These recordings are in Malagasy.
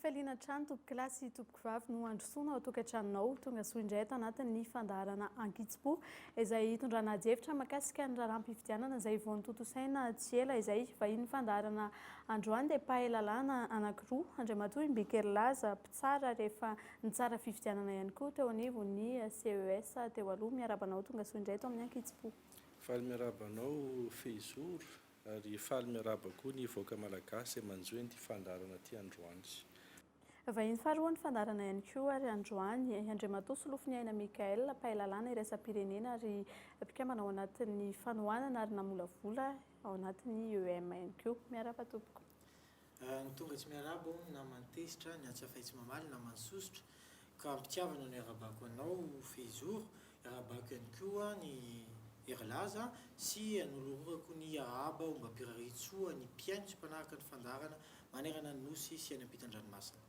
Faliana trano tompo kilasy tompoky vavy no androsoana ao tokantranonao tonga soa indray ato anatin'ny fandaharana Ankitsipo izay hitondrana hevitra mahakasika ny raharaham-pifidianana izay vao notontosaina tsy ela izay vahiny fandaharana androany dia mpahay lalàna anankiroa Andriamatoa Imbikerilaza mpitsara rehefa nitsara fifidianana ihany koa teo anivon'ny CES teo aloha miarabanao tonga soa indray eto amin'ny Ankitsipo. Faly miarabanao Fezoro ary faly miaraba koa ny voaka malagasy manjoy ny fandaharana ty androany. Vahiny faharoa ny fandaharana ihany koa ary androany Andriamatoa Solofiny Aina Mikael mpahay lalàna iraisam-pirenena ary mpikambana ao anatin'ny fanohanana ary namolavola ao anatin'ny EM ihany koa miaraba tompoko. Ny tonga tsy miaraba namantesitra ny atsafaitsy mamaly namansosotra ka mpitiavana ny arabako anao Fezoro arabako ihany koa ny Erilaza sy anolorako ny ahaba mba mpiraritsoa ny mpiaino sy mpanaraka ny fandaharana manerana ny nosy sy any ampitan-dranomasina.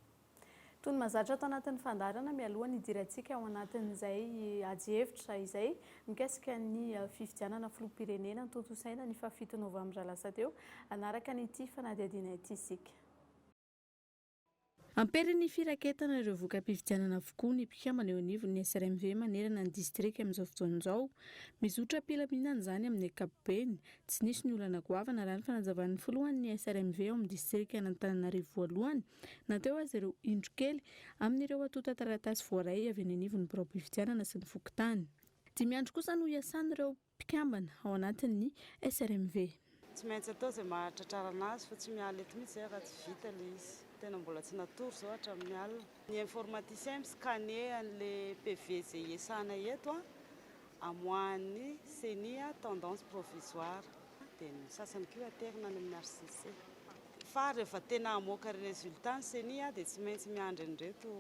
Toy ny mahazatra ato anatin'ny fandaharana mialohan'ny idirantsika ao anatin'izay ady-hevitra izay mikasika ny fifidianana filoham-pirenena notontosaina ny 7 Novambra lasa teo anaraka n'ity fanadihadiana ity isika. Amperin'ny firaketana ireo voka-pifidianana avokoa ny mpikambana eo anivon'ny SRMV manerana ny distrika amin'izao fotoan'izao. Mizotra am-pilaminana izany amin'ny ankapobeny, tsy nisy ny olana goavana raha ny fanazavan'ny filohan'ny SRMV ao amin'ny distrika Antananarivo voalohany nateo azy ireo indro kely amin'ireo atota taratasy voaray avy any anivon'ny birao-pifidianana sy ny fokontany. 5 andro kosa no iasan'ireo mpikambana ao anatin'ny SRMV. Tsy maintsy atao izay mahatratrara anazy fa tsy miala eto mihitsy raha tsy vita ilay izy. Tena mbola tsy natory zao hatramin'ny alina. Ny informaticien miscanner an'ilay PV izay iasana eto amoahan'ny CENI tendance provisoire dia ny sasany koa aterina any amin'ny RCC. Fa rehefa tena hamoaka résultat ny CENI dia tsy maintsy miandry an'ireto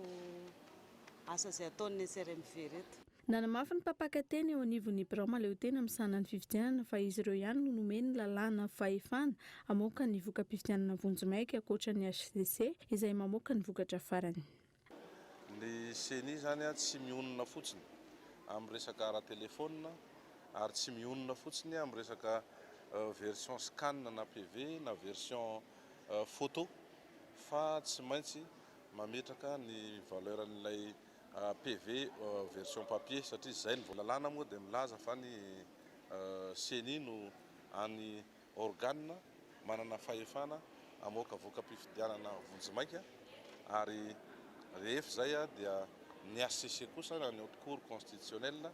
asa izay ataon'ny SRMV reto. Nanamafy ny mpampakateny eo anivon'ny birao maleo-tena misahana ny fifidianana fa izy ireo ihany no nomeny lalàna fahefana hamoaka ny voka-pifidianana vonjimaika ankoatra ny HCC izay mamoaka ny vokatra farany. Ny CENI zany tsy mionona fotsiny amin'ny resaka ara-telefônina ary tsy mionona fotsiny amin'ny resaka version scan na PV na version photo fa tsy maintsy mametraka ny valeur an'ilay PV version papier satria zay ny lalàna moa dia milaza fa ny CENI no any organe manana fahefana hamoaka voka-pifidianana vonjimaika ary rehefa zay dia ny HCC kosa ny haute cour constitutionnelle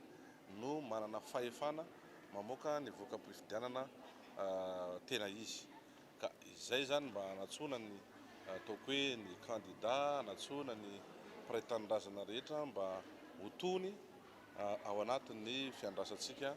no manana fahefana mamoaka ny voka-pifidianana tena izy ka izay zany mba hanatsona ny ataoko hoe ny candidat hanatsona ny pretendrazana rehetra mba hotony ao anatin'ny fiandrasantsika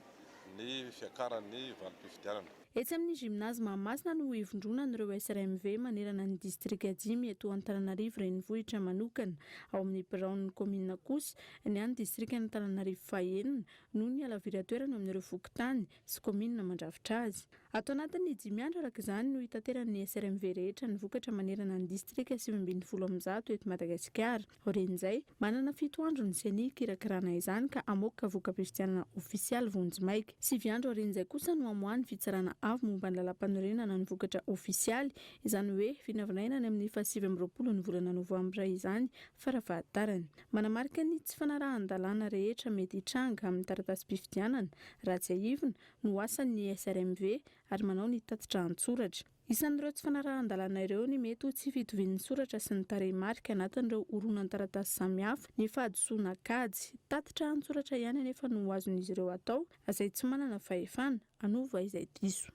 ny fiakaran'ny valim-pifidianana. Etsy amin'ny gymnase Mahamasina no ivondronana ireo SRMV manerana ny distrika 5 eto Antananarivo renivohitra manokana ao amin'ny biraon'ny komina kosa ny any distrika Antananarivo fahaenina no ny alavira toerana amin'ireo fokontany sy komina mandrafitra azy. Ato anatin'ny 5 andro araka izany no hitateran'ny SRMV rehetra ny vokatra manerana ny distrika 710 eto Madagasikara. Oren'izay manana 7 andro ny CENI kirakirana izany ka hamoaka voka-pifidianana ofisialy vonjimaika. 7 andro oren'izay kosa no hamoahany fitsarana avy momba ny lalam-panorenana ny vokatra ofisialy izany hoe vinavinaina any amin'ny 7 ny volana Novambra izany farafahatarany. Manamarika ny tsy fanarahan-dalàna rehetra mety hitranga amin'ny taratasy-pifidianana raha tsy haivina no asan'ny SRMV ary manao ny tatitra an-tsoratra. Isan'ireo tsy fanarahan-dalàna ireo ny mety ho tsy fitovian'ny soratra sy ny tarehimarika anatin'ireo horonan-taratasy samihafa ny fahadisoana kajy tatitra an-tsoratra ihany anefa no azon'izy ireo atao izay tsy manana fahefana anova izay diso.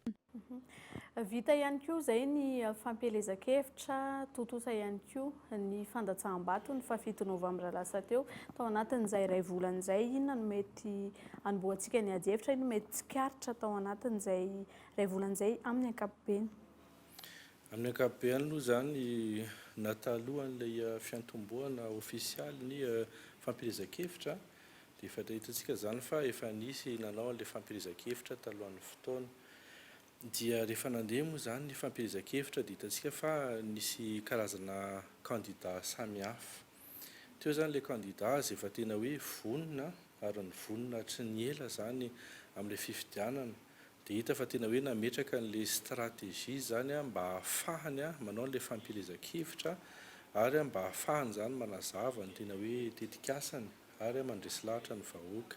Vita ihany koa izay ny fampielezan-kevitra totosa ihany koa ny fandatsaham-bato ny 7 Novambra lasa teo tao anatin'izay iray volana izay inona no mety anomboantsika ny ady-hevitra ino mety tsikaritra tao anatin'izay iray volana izay amin'ny ankapobeny. Amin'ny ankapobeny aloha zany natalohan'ilay fiantomboana ofisialy ny fampielezan-kevitra dia efa hitantsika zany fa efa nisy nanao an'ilay fampielezan-kevitra talohan'ny fotoana. Dia rehefa nandeha moa zany ny fampielezan-kevitra dia hitantsika fa nisy karazana candidat samihafa. Teo zany ilay candidat izay efa tena hoe vonona ary ny vonona tsy ny ela zany amin'ilay fifidianana dia hita fa tena hoe nametraka an'ilay stratégie zany mba ahafahany manao an'ilay fampielezan-kevitra ary mba hahafahany zany manazava ny tena hoe tetikasany ary mandresy lahatra ny vahoaka.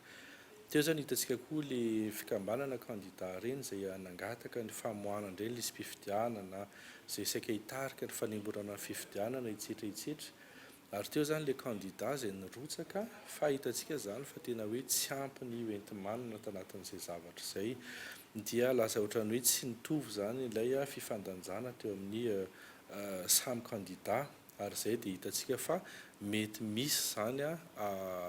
Teo zany hitantsika koa le fikambanana kandida reny izay nangataka ny famohanana reny lisy mpifidianana izay saika hitarika ny fanemborana ny fifidianana etsetra. Ary teo zany le kandida izay nirotsaka fa hitantsika zany fa tena hoe tsy ampy ny entimanana tanatin'izay zavatra izay, dia lasa ohatrany hoe tsy nitovy zany ilay fifandanjana teo amin'ny samy kandida. Ary izay dia hitantsika fa mety misy zany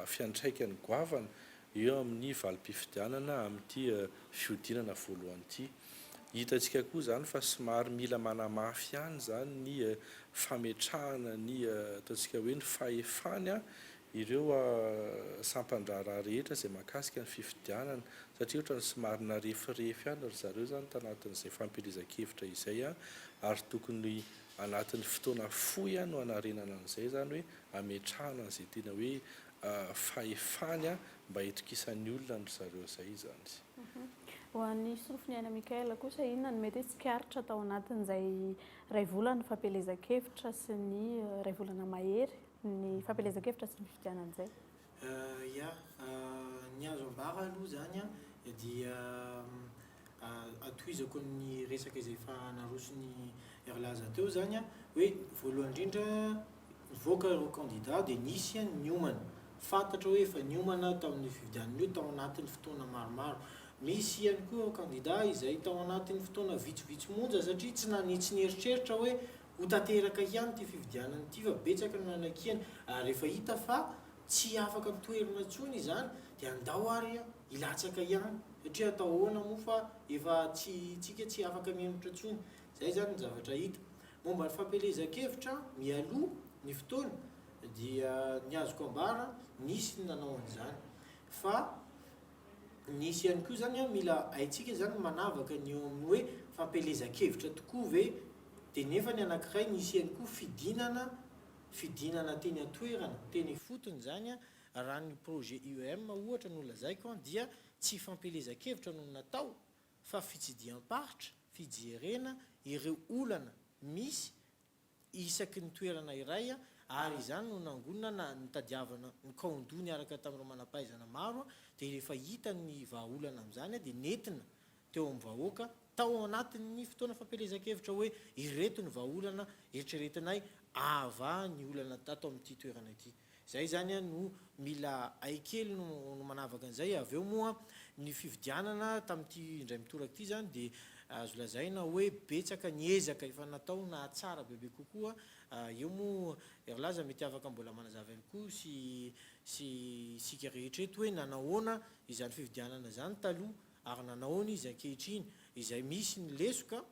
fiantraikany goavana eo amin'ny valim-pifidianana amin'ity fiodinana voalohany ity. Hitantsika koa zany fa somary mila manamafy ihany zany ny fametrahana ny ataontsika hoe ny fahefany ireo sampandraraha rehetra izay mahakasika ny fifidianana, satria ohatrany somary narefirefy ihany ry zareo zany tanatin'izay fampelezan-kevitra izay ary tokony anatin'ny fotoana fohy no hanarenana an'izay zany hoe ametrahana an'izay tena hoe fahefany mba hitokisan'ny olona ry zareo izay zany. Ho an'ny sofiny aina Mikaela kosa inona no mety hoe tsikaritra tao anatin'izay ray volana fampelezan-kevitra sy ny ray volana mahery ny fampelezan-kevitra sy ny fifidianana izay? Ia, ny azo ambara aloha zany dia atohizako ny resaka izay efa narosony Erlaza teo zany hoe voalohany indrindra nivoaka ireo kandida dia nisy ny omana fantatra hoe efa niomana tao amin'ny fifidianana io tao anatin'ny fotoana maromaro. Misy ihany koa kandida izay tao anatin'ny fotoana vitsivitsy monja satria tsy nanitsy ny eritreritra hoe ho tanteraka ihany ty fifidianana ity fa betsaka no nanakihany, ary efa hita fa tsy afaka mitoerina intsony izany dia andao ary ilatsaka ihany satria atao ahoana moa fa efa tsika tsy afaka mihemotra intsony. Zay zany ny zavatra hita. Momba ny fampelezan-kevitra mialoha ny fotoana dia ny azoko ambara nisy ny nanao an'izany, fa nisy ihany koa zany mila haitsika zany manavaka ny eo amin'ny hoe fampelezan-kevitra tokoa ve dia nefa ny anankiray nisy ihany koa fidinana teny atoerana teny fotony zany raha ny projet UEM ohatra no lazaiko dia tsy fampelezan-kevitra no natao fa fitsidiam-paritra, fijerena ireo olana misy isaky ny toerana iray ary izany no nangonina na nitadiavana ny kaondo niaraka tamin'ireo manam-pahaizana maro dia rehefa hita ny vahaolana amin'izany dia nentina teo amin'ny vahoaka tao anatin'ny fotoana fampelezan-kevitra hoe ireto ny vahaolana eritreretinay ava ny olana tato amin'ity toerana ity. Zay zany no mila haikely no manavaka an'izay. Avy eo moa ny fifidianana tamin'ity indray mitoraka ity zany dia azo lazaina hoe betsaka ny ezaka efa natao na tsara bebe kokoa. Eo moa Erlaza mety afaka mbola manazava ihany koa sy sika rehetreto hoe nanahoana izany fifidianana zany taloha ary nanahoana izy ankehitriny izay misy ny lesoka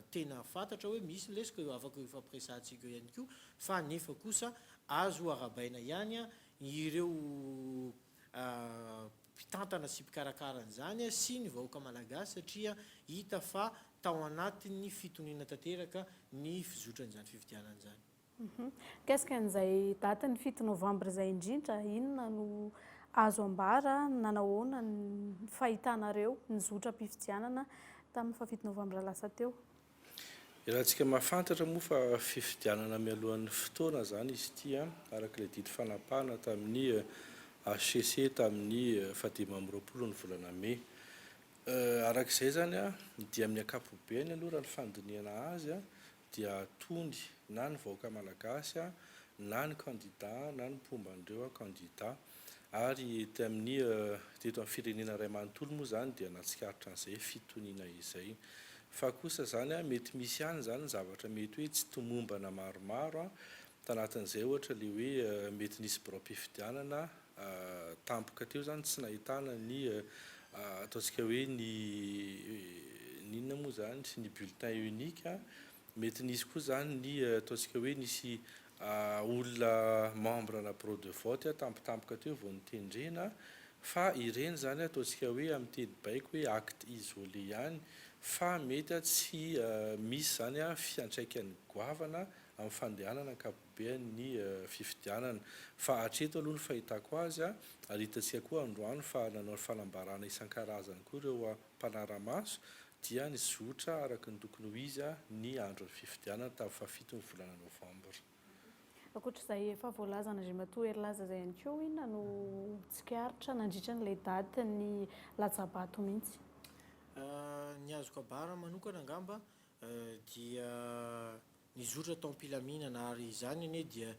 tena fantatra hoe misy ny lesoka eo afaka ifampiresantsika ihany koa, fa nefa kosa azo arabaina ihany ireo mpitantana sy mpikarakara an'izany sy ny vahoaka malagasy satria hita fa tao anatin'ny fitoniana tanteraka ny fizotran'izany fifidianana izany. Qu'est-ce qu'an'izay daty ny 7 novambra izay indrindra, inona no azo ambara nanahoana ny fahitanareo ny zotra-pifidianana tamin'ny 7 novambra lasa teo? Raha antsika mahafantatra moa fa fifidianana mialohan'ny fotoana zany izy ity araka ilay didy fanapahana tamin'ny HCC tamin'ny 15 ny volana May. Arak'izay zany dia amin'ny ankapobeny aloha raha ny fandiniana azy dia tony na ny vahoaka malagasy na ny kandida na ny mpomban'ireo kandida ary tamin'ny teto amin'ny firenena iray manontolo moa zany dia natsikaritra an'izay fitoniana izay. Fa kosa zany mety misy ihany zany zavatra mety hoe tsy tomombana maromaro tanatin'izay ohatra le hoe mety nisy birao-pifidianana tampoka teo zany tsy nahitana ny ataontsika hoe ny inona moa zany sy ny bulletin unique, mety nisy koa zany ny ataontsika hoe nisy olona membre na bureau de vote tampotampoka teo vao nitendrena, fa ireny zany ataontsika hoe amin'ny teny baiko hoe acte isolé ihany, fa mety tsy misy zany fiantraikan'ny goavana amin'ny fandehanana ankapobeny fifidianana. Fa hatreto aloha ny fahitako azy ary hitantsika koa androany fa nanao fanambarana isan-karazany koa ireo mpanara-maso dia nizotra araka ny tokony ho izy ny andron'ny fifidianana tamin'ny 7 ny volana Novambra. Ankoatr'izay efa voalazana Andry Matoa laza izay ihany koa inona no tsikaritra nandritra n'ilay daty ny latsabato mihitsy. Ny azoko abara manokana angamba dia nizotra tao am-pilaminana ary izany anie dia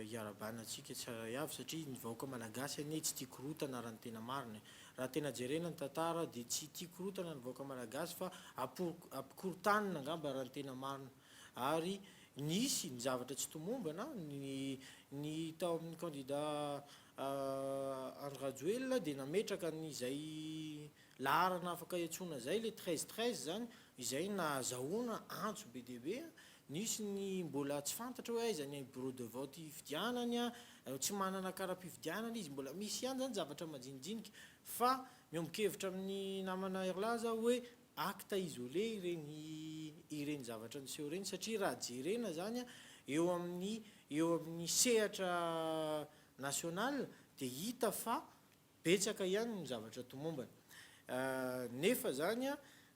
iarabanantsika tsara avy satria ny vahoaka malagasy anie tsy tia korotana raha ny tena marina. Raha tena jerena ny tantara dia tsy tia korotana ny vahoaka malagasy fa ampikorotanina angamba raha ny tena marina. Ary nisy ny zavatra tsy tomombana ny tao amin'ny candidat Andry Rajoelina dia nametraka n'izay laharana afaka iantsoana zay le 13 zany izay nazahoana antso be dia be. Nisy ny mbola tsy fantatra hoe aiza ny bureau de vote fidianany tsy manana kara-pifidianana izy mbola misy ihany zany zavatra majinijinika fa miombon-kevitra amin'ny namana Erlaza hoe acte isolé ireny zavatra niseho reny satria raha jerena zany eo amin'ny sehatra national dia hita fa betsaka ihany ny zavatra tomombana. Nefa zany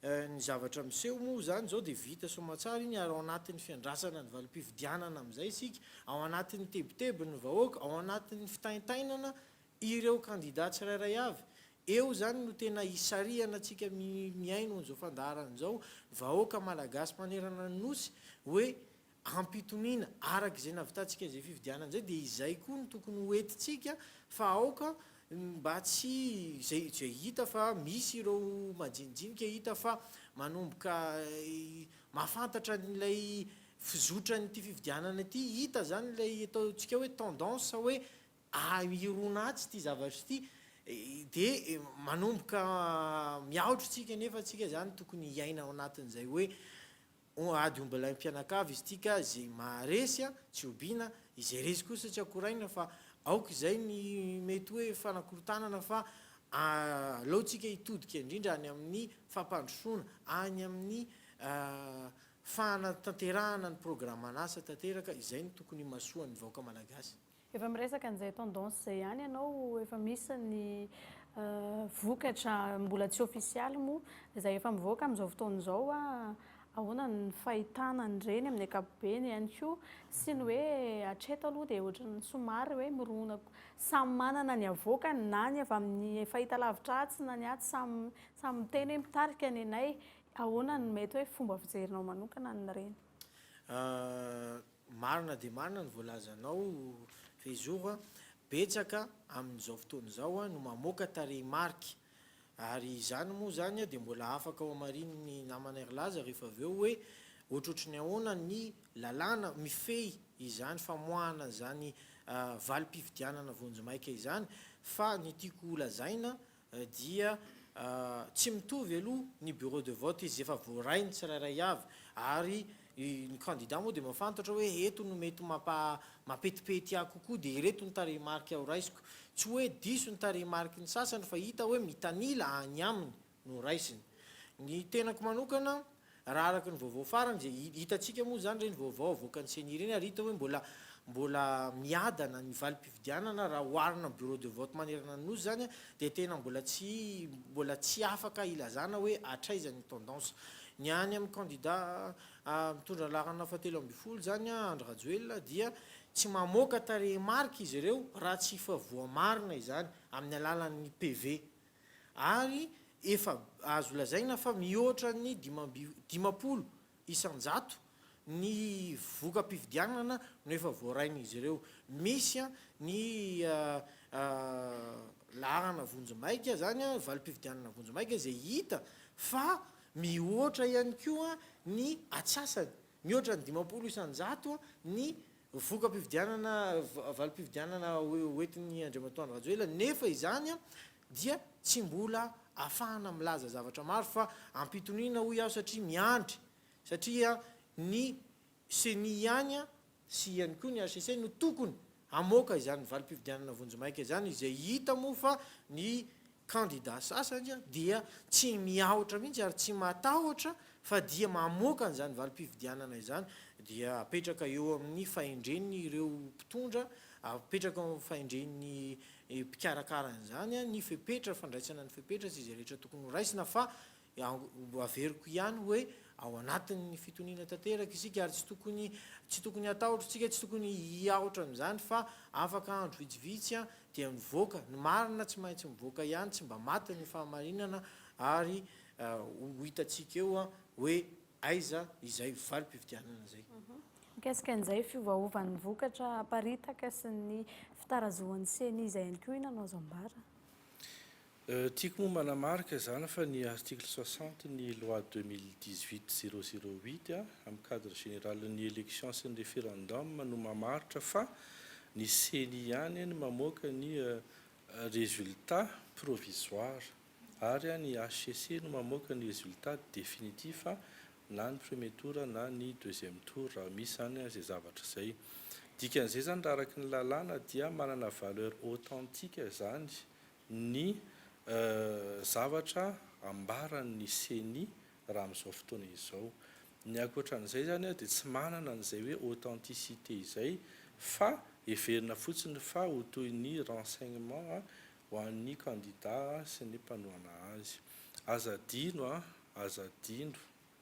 ny zavatra miseho moa zany zao dia vita somatsara iny ary ao anatin'ny fiandrasana ny valim-pifidianana amin'izay isika, ao anatin'ny tebiteby ny vahoaka, ao anatin'ny fitaintainana ireo candidat tsirairay avy. Eo zany no tena hisarihana antsika miaino an'izao fandaharana izao vahoaka malagasy manerana ny nosy hoe ampitoniana araka izay navitantsika izay fifidianana izay dia izay koa no tokony hoentintsika fa aoka mba tsy zay hita fa misy ireo majinijinika hita fa manomboka mahafantatra n'ilay fizotranyity fifidianana ity hita zany ilay ataontsika hoe tendance hoe irona tsy ity zavatra ity dia manomboka miaotro tsika nefa tsika zany tokony hiaina ao anatin'izay hoe ady ombalay mpianakavy izy tika zay maharesy tsy obiana izay resy kosa tsy akoraina fa aoka izay ny mety hoe fanakorotanana fa aleotsika hitodika indrindra any amin'ny fampandrosoana any amin'ny fanatanterahana ny programman'asa tanteraka izay ny tokony masoa ny vahoaka malagasy. Efa miresaka an'izay tendance izay ihany ianao efa misy ny vokatra mbola tsy ofisialy moa izay efa mivoaka amin'izao fotoana izao ahoana ny fahitana an'ireny amin'ny ankapobeny ihany koa sy ny hoe hatreto aloha dia ohatran'ny somary hoe mirona samy manana ny avoakany na ny avy amin'ny fahita lavitra atsy na ny aty samy miteny hoe mitarika ny anay ahoana ny mety hoe fomba fijerinao manokana n'ireny. Marina dia marina ny voalazanao fezoura betsaka amin'izao fotoana izao no mamoaka tarehimarika ary izany moa zany dia mbola afaka ao amarin'ny namana Erlaza rehefa avy eo hoe ohatrohatry ny ahoana ny lalàna mifehy izany famoahana zany valim-pifidianana vonjimaika izany fa ny tiako lazaina dia tsy mitovy aloha ny bureau de vote izy efa voarainy tsirairay avy ary ny candidat moa dia mahafantatra hoe eto no mety mampetipety ahy kokoa dia ireto ny tarehimarika ao raisiko tsy hoe diso ny tarehimarika ny sasany fa hita hoe mitanila any aminy no raisiny. Ny tenako manokana raha araka ny vaovao farany zay hitantsika moa zany reny vaovao avoaka ny seni reny ary hita hoe mbola miadana ny valim-pifidianana raha oharina bureau de vote manerana ny nosy zany dia tena mbola tsy afaka ilazana hoe hatraizany tendance. Ny any amin'ny candidat mitondra laharana fahatelo ambin'ny folo zany Andry Rajoelina dia tsy mamoaka tarehimarika izy ireo raha tsy efa voamarina izany amin'ny alalan'ny PV ary efa azo lazaina fa mihoatra ny 50 isan-jato ny voka-pifidianana no efa voaraina izy ireo. Misy ny laharana vonjimaika zany valim-pifidianana vonjimaika izay hita fa mihoatra ihany koa ny atsasany mihoatra ny 50 isan-jato ny voka-pifidianana valim-pifidianana hoentin'ny Andriamatoa Andry Rajoelina nefa izany dia tsy mbola ahafahana milaza zavatra maro fa ampitoniana hoy aho satria miandry satria ny seni ihany sy ihany koa ny HCC no tokony amoaka izany valim-pifidianana vonjimaika izany izay hita moa fa ny candidat sasany dia tsy miaotra mihitsy ary tsy matahotra fa dia mamoaka an'izany valim-pifidianana izany dia apetraka eo amin'ny fahendren'ny ireo mpitondra apetraka amin'ny fahendren'ny mpikarakaranyzany ny fepetra fandraisana ny fepetra sy izay rehetra tokony horaisina fa averiko ihany hoe ao anatin'ny fitoniana tanteraka isika ary tsy tokony atahotratsika tsy tokony iahotra am'izany fa afaka andro vitsivitsy dia mivoaka ny marina tsy maintsy mivoaka ihany tsy mba maty ny fahamarinana ary ho hitatsika eo hoe aiza izay valim-pividianana zay mikasika an'izay fiovaovan'ny vokatra aparitaka sy ny fitarazoan'ny seny izay ihany koa inanao zambara tiako moa manamarika zany fa ny article 60 ny loi 2018-008 amin'ny cadre général ny élection sy ny référendum no mamaritra fa ny seny ihany ny mamoaka ny résultat provisoire ary ny HCC no mamoaka ny résultat définitif na ny premier tour na ny deuxième tour raha misy zany zay zavatra zay dikan'izay zany raha araky ny lalàna dia manana valeur authentique zany ny zavatra ambaran'ny seny raha amin'izao fotoana izao ny akoatran'izay zany dia tsy manana an'izay hoe authenticité izay fa heverina fotsiny fa ho toy ny renseignement ho an'ny candidat sy ny mpanohana azy azadino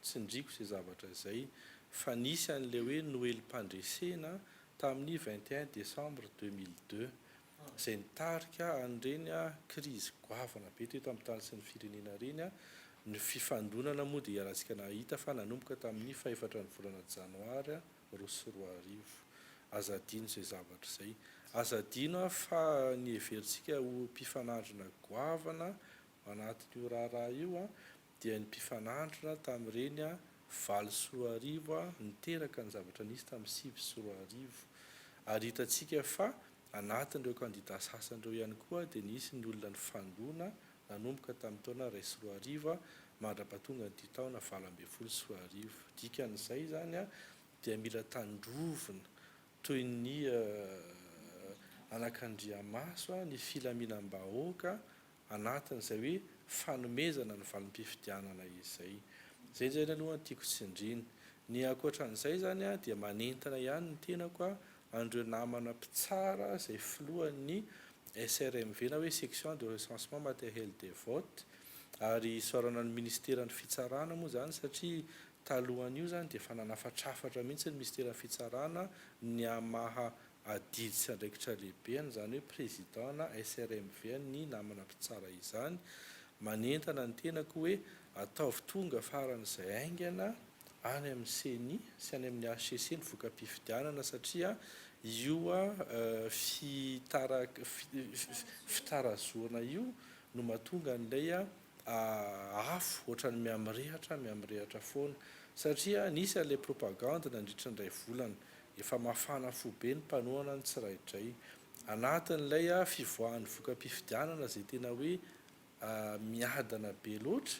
tsindriko izay zavatra izay fa nisy an'ilay hoe noelim-pandresena tamin'ny 21 décembre 2002 izay nitarika an'ireny crise goavana be teto amin'ny tany sy ny firenena reny ny fifandonana moa dia iarahantsika nahita fa nanomboka tamin'ny fahefatra ny volana janoary roa roa arivo azadino izay zavatra izay azadino fa ny heverintsika ho mpifanandrina goavana anatin'io raharaha io dia ny mpifanandrina tamin'ireny valo sy roa arivo niteraka ny zavatra nisy tamin'ny sivy sy roa arivo ary hitantsika fa anatin'ireo candidat sasan'ireo ihany koa dia nisy ny olona ny fandona nanomboka tamin'ny taona ray sy roa arivo mandra-pahatonga ny taona 20 sy roa arivo dikan'izay zany dia mila tandrovina toy ny anakandriamaso ny filaminam-bahoaka anatin'izay hoe fanomezana ny valim-pifidianana izay zay ny aloha tiako tsindrina ny akoatran'izay zany dia manentana ihany ny tenako andreo namana mpitsara izay filohan'ny SRMV na hoe section de recensement matériel des votes ary sorana ny ministère ny fitsarana moa zany satria talohan'io zany dia efa nanafatrafatra mihitsy ny ministère ny fitsarana ny amaha adidy sy andraikitra lehibeany zany hoe président na SRMV ny namana mpitsara izany manentana ny tenako hoe ataovy tonga faran'izay aingana any amin'ny CENI sy any amin'ny HCC ny voka-pifidianana satria io fitarazoana io no mahatonga an'ilay afo ohatrany miamrehatra foana satria nisy an'ilay propagande nandritra ndray volana efa mafana fo be ny mpanohana ny tsiraidray anatin'ilay fivoahan'ny voka-pifidianana zay tena hoe miadana be loatra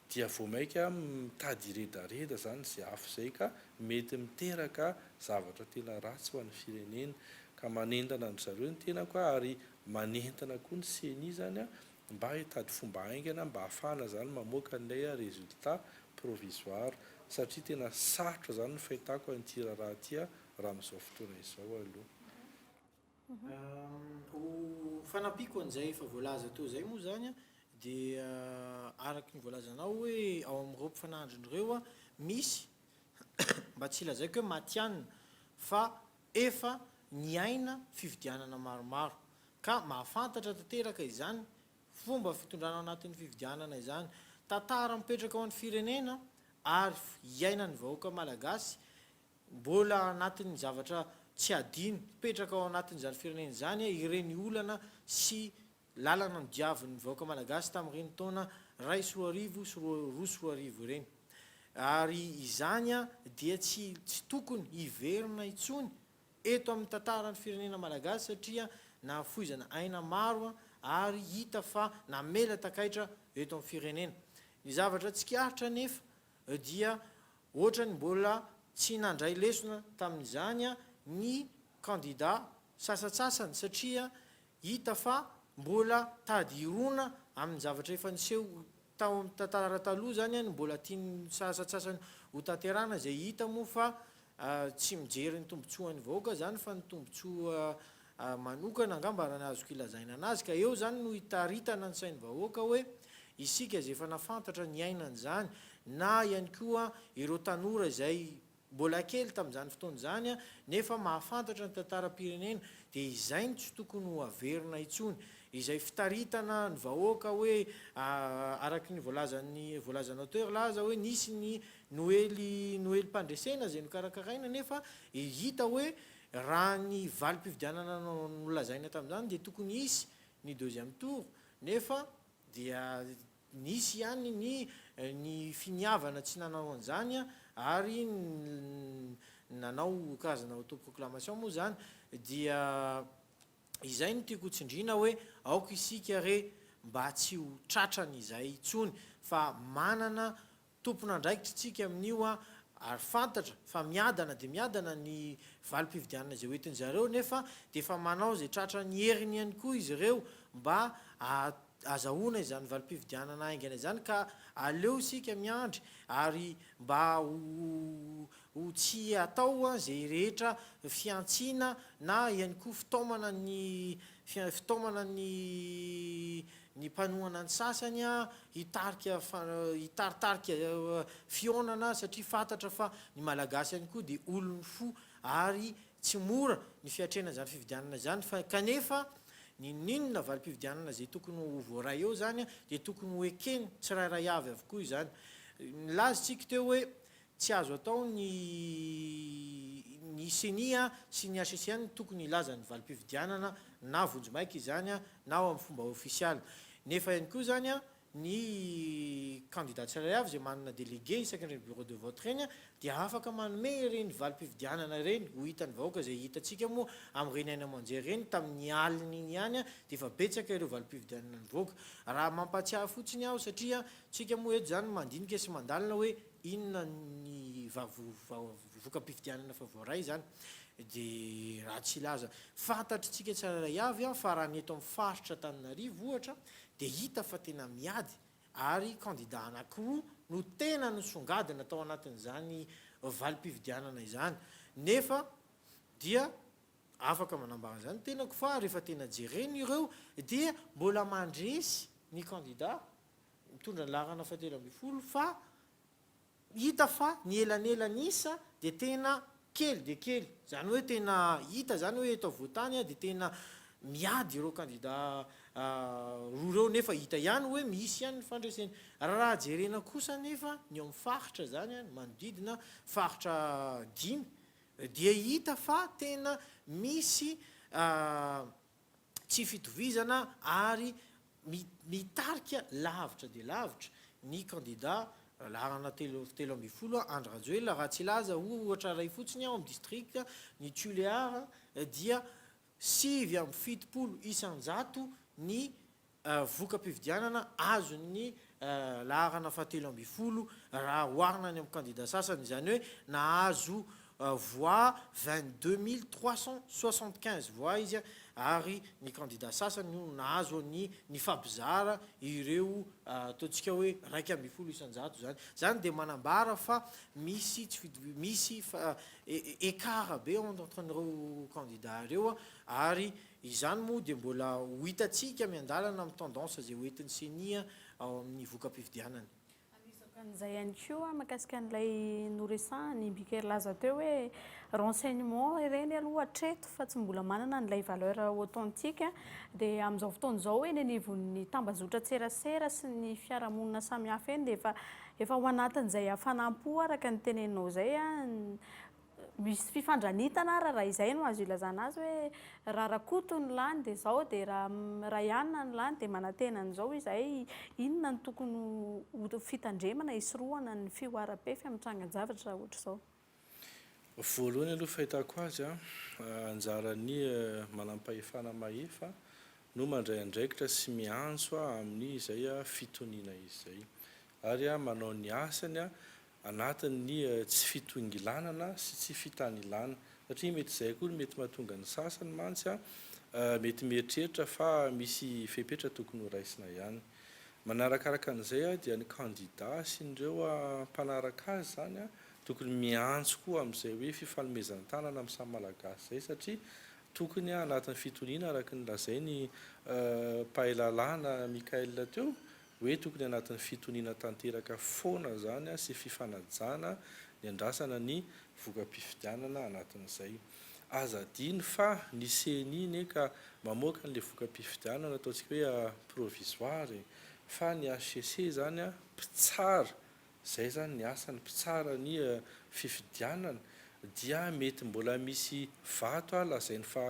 dia voamaika mitady redareda zany zay afo zay ka mety miteraka zavatra tena ratsy ho an'ny firenena ka manentana ny zareo ny tenako ary manentana koa ny CENI zany mba hitady fomba aingana mba hafana zany mamoaka an'ilay résultat provisoire satria tena sarotra zany ny fahitako an'ity raha ty raha amin'izao fotoana izao aloha ho fanampiko an'izay efa voalaza to zay moa zany dia araky ny voalazanao hoe ao amin'ny roa mpifanandrindreo misy mba tsy ilazaiko hoe matianina fa efa niaina fividianana maromaro ka mahafantatra tanteraka izany fomba fitondrana anatin'ny fividianana izany tantara mipetraka ao an'ny firenena ary iaina ny vahoaka malagasy mbola anatin'ny zavatra tsy adino mipetraka ao anatin'izany firenena izany ireny olana sy lalana ny diavin'ny vahoaka malagasy tamin'ireny taona ray sy roa arivo sy roa sy roa arivo ireny ary izany dia tsy tokony hiverina itsony eto amin'ny tantaran'ny firenena malagasy satria nafoizana aina maro ary hita fa namela takaitra eto amin'ny firenena ny zavatra tsikaritra nefa dia ohatra ny mbola tsy nandray lesona tamin'izany ny candidat sasatsasany satria hita fa mbola tady irona amin'ny zavatra efa niseho tao amin'ny tantara taloha zany ny mbola tiany sasatsasany ho tanterana zay hita moa fa tsy mijery ny tombontsoan'ny vahoaka zany fa ny tombontsoa manokana angamba raha ny azoko ilazaina anazy ka eo zany no hitaritana ny sainy vahoaka hoe isika zay efa nafantatra ny ainany zany na ihany koa ireo tanora izay mbola kely tamin'izany fotoana zany a nefa mahafantatra ny tantara-pirenena dia izay ny tsy tokony ho averina intsony izay fitaritana ny vahoaka hoe araky ny voalazanao teo laza hoe nisy ny noely mpandresena zay nokarakaraina nefa hita hoe raha ny valim-pividianana nolazaina tamin'izany dia tokony isy ny deuxième tour nefa dia nisy ihany ny finiavana tsy nanao an'izany a ary nanao karazana autoproclamation moa zany dia izay no tiako tsindrina hoe aoka isika re mba tsy ho tratrany izay intsony fa manana tompon'andraikitra tsika amin'io a ary fantatra fa miadana dia miadana ny valim-pividianana zay hoentin' zareo nefa dia efa manao zay tratrany heriny ihany koa izy ireo mba azahoana izany valim-pividianana aingana izany ka aleo isika miandry ary mba ho tsy atao a zay rehetra fiantsiana na ihany koa fitaomana ny mpanohana ny sasany a hitaritarika fionana satria fantatra fa ny malagasy ihany koa dia olony fo ary tsy mora ny fiatrena zany fividianana zany fa kanefa ninona valim-pividianana zay tokony ho voaray eo zany a dia tokony ho ekeny tsirairay avy avokoa izany nylazitsika teo hoe tsy azo atao ny senia sy ny HCCN tokony ilaza ny valim-pividianana na vonjimaiky izany a na ao amin'ny fomba ofisialy nefa ihany koa zany a ny candidat tsirairay avy zay manana délégué isaky ny bureau de vote reny a dia afaka manome ireny valim-pividianana reny ho hitany vahoaka zay hitantsika moa amin'ireny aina amanjery reny tamin'ny aliny iny ihany a dia efa betsaka ireo valim-pividianana ny vahoaka raha mampatsiahy fotsiny aho satria tsika moa eto zany mandinika sy mandalina hoe inona ny voka-pividianana fa voaray zany dia raha tsy ilaza fantatritsika tsirairay avy a fa raha ny eto amin'ny faritra Antananarivo ohatra dia hita fa tena miady ary candidat anankiroa no tena nisongadina tao anatin'izany valim-pividianana izany nefa dia afaka manambara zany tenako fa rehefa tena jereny ireo dia mbola mandresy ny candidat mitondra ny laharana 720 fa hita fa ny elan'elanisa dia tena kely dia kely zany hoe tena hita zany hoe eto voatany a dia tena miady ireo candidat roa reo nefa hita ihany hoe misy ihany ny fandreseny raha jerena kosa nefa ny ao amin'ny faritra zany a manodidina faritra 5 dia hita fa tena misy tsy fitovizana ary mitarika lavitra dia lavitra ny candidat laharana 320 Andry Rajoelina raha tsy laza ohatra ray fotsiny ao amin'ny district ny Tuléar dia 7 isan-jato ny voka-pividianana azony laharana 720 raha hoarina ny amin'ny candidat sasany izany hoe nahazo voix 22 375 voix izy ary ny candidat sasany no nahazo ny fabizara ireo ataontsika hoe 120 isan-jato zany dia manambara fa misy écart be entre ireo candidat ireo ary izany moa dia mbola ho hitatsika miandalana amin'ny tendance zay hoentin'ny senia ao amin'ny voka-pividianana an'izay ihany koa mahakasika an'ilay noresahany Bikera laza teo hoe renseignement ireny aloha hatreto fa tsy mbola manana n'ilay valeur authentique dia amin'izao fotoana izao hoe ny anivon'ny tambazotra-tserasera sy ny fiarahamonina samihafa eny dia efa ho anatin'izay hafanampo araka ny teneninao zay a misy fifandranitana raha izay no azo ilazana azy hoe raha rakoto ny lany dia izao dia raha ihanina ny lany dia manantena an'izao izay inona ny tokony ho fitandremana hisorohana ny fioara-pefy amin'ny trangan-javatra ohatr'izao voalohany aloha fahitako azy a anjarany manam-pahefana mahefa no mandray andraikitra sy miantso amin'ny izay fitoniana izay ary manao ny asany anatin'ny tsy fitongilanana sy tsy fitanilana satria mety izay koa mety mahatonga ny sasany mantsy mety mieritreritra fa misy fepetra tokony ho raisina ihany manarakaraka an'izay dia ny candidat sy nireo mpanaraka azy zany tokony miantso koa amin'izay hoe fifanomezana tanana amin'ny samy malagasy zay satria tokony anatin'ny fitoniana araka ny lazay ny mpahalalana Mikael teo hoe tokony anatin'ny fitoniana tanteraka foana zany sy fifanajana ny andrasana ny voka-pifidianana anatin'izay. Aza adiny fa ny CNI ka mamoaka n'le voka-pifidianana ataontsika hoe provisoire fa ny HCC zany mpitsara zay zany ny asany mpitsara ny fifidianana dia mety mbola misy vato lazainy fa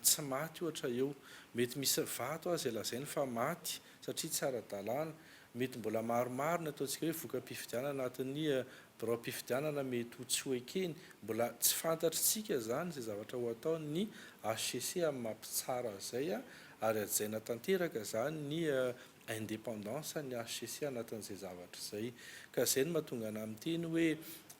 tsy maty ohatra eo, mety misy vato izay lazainy fa maty satria tsy ara-dalàna, mety mbola maromaro ny ataontsika hoe voka-pifidianana anatin'ny birao-pifidianana mety ho tsy ho ekeny, mbola tsy fantatritsika zany zay zavatra ho ataony HCC amin'ny mampitsara zay ary ajaina tanteraka zany ny indépendance ny HCC anatin'izay zavatra zay. Ka zay no mahatonga ana amin'ny teny hoe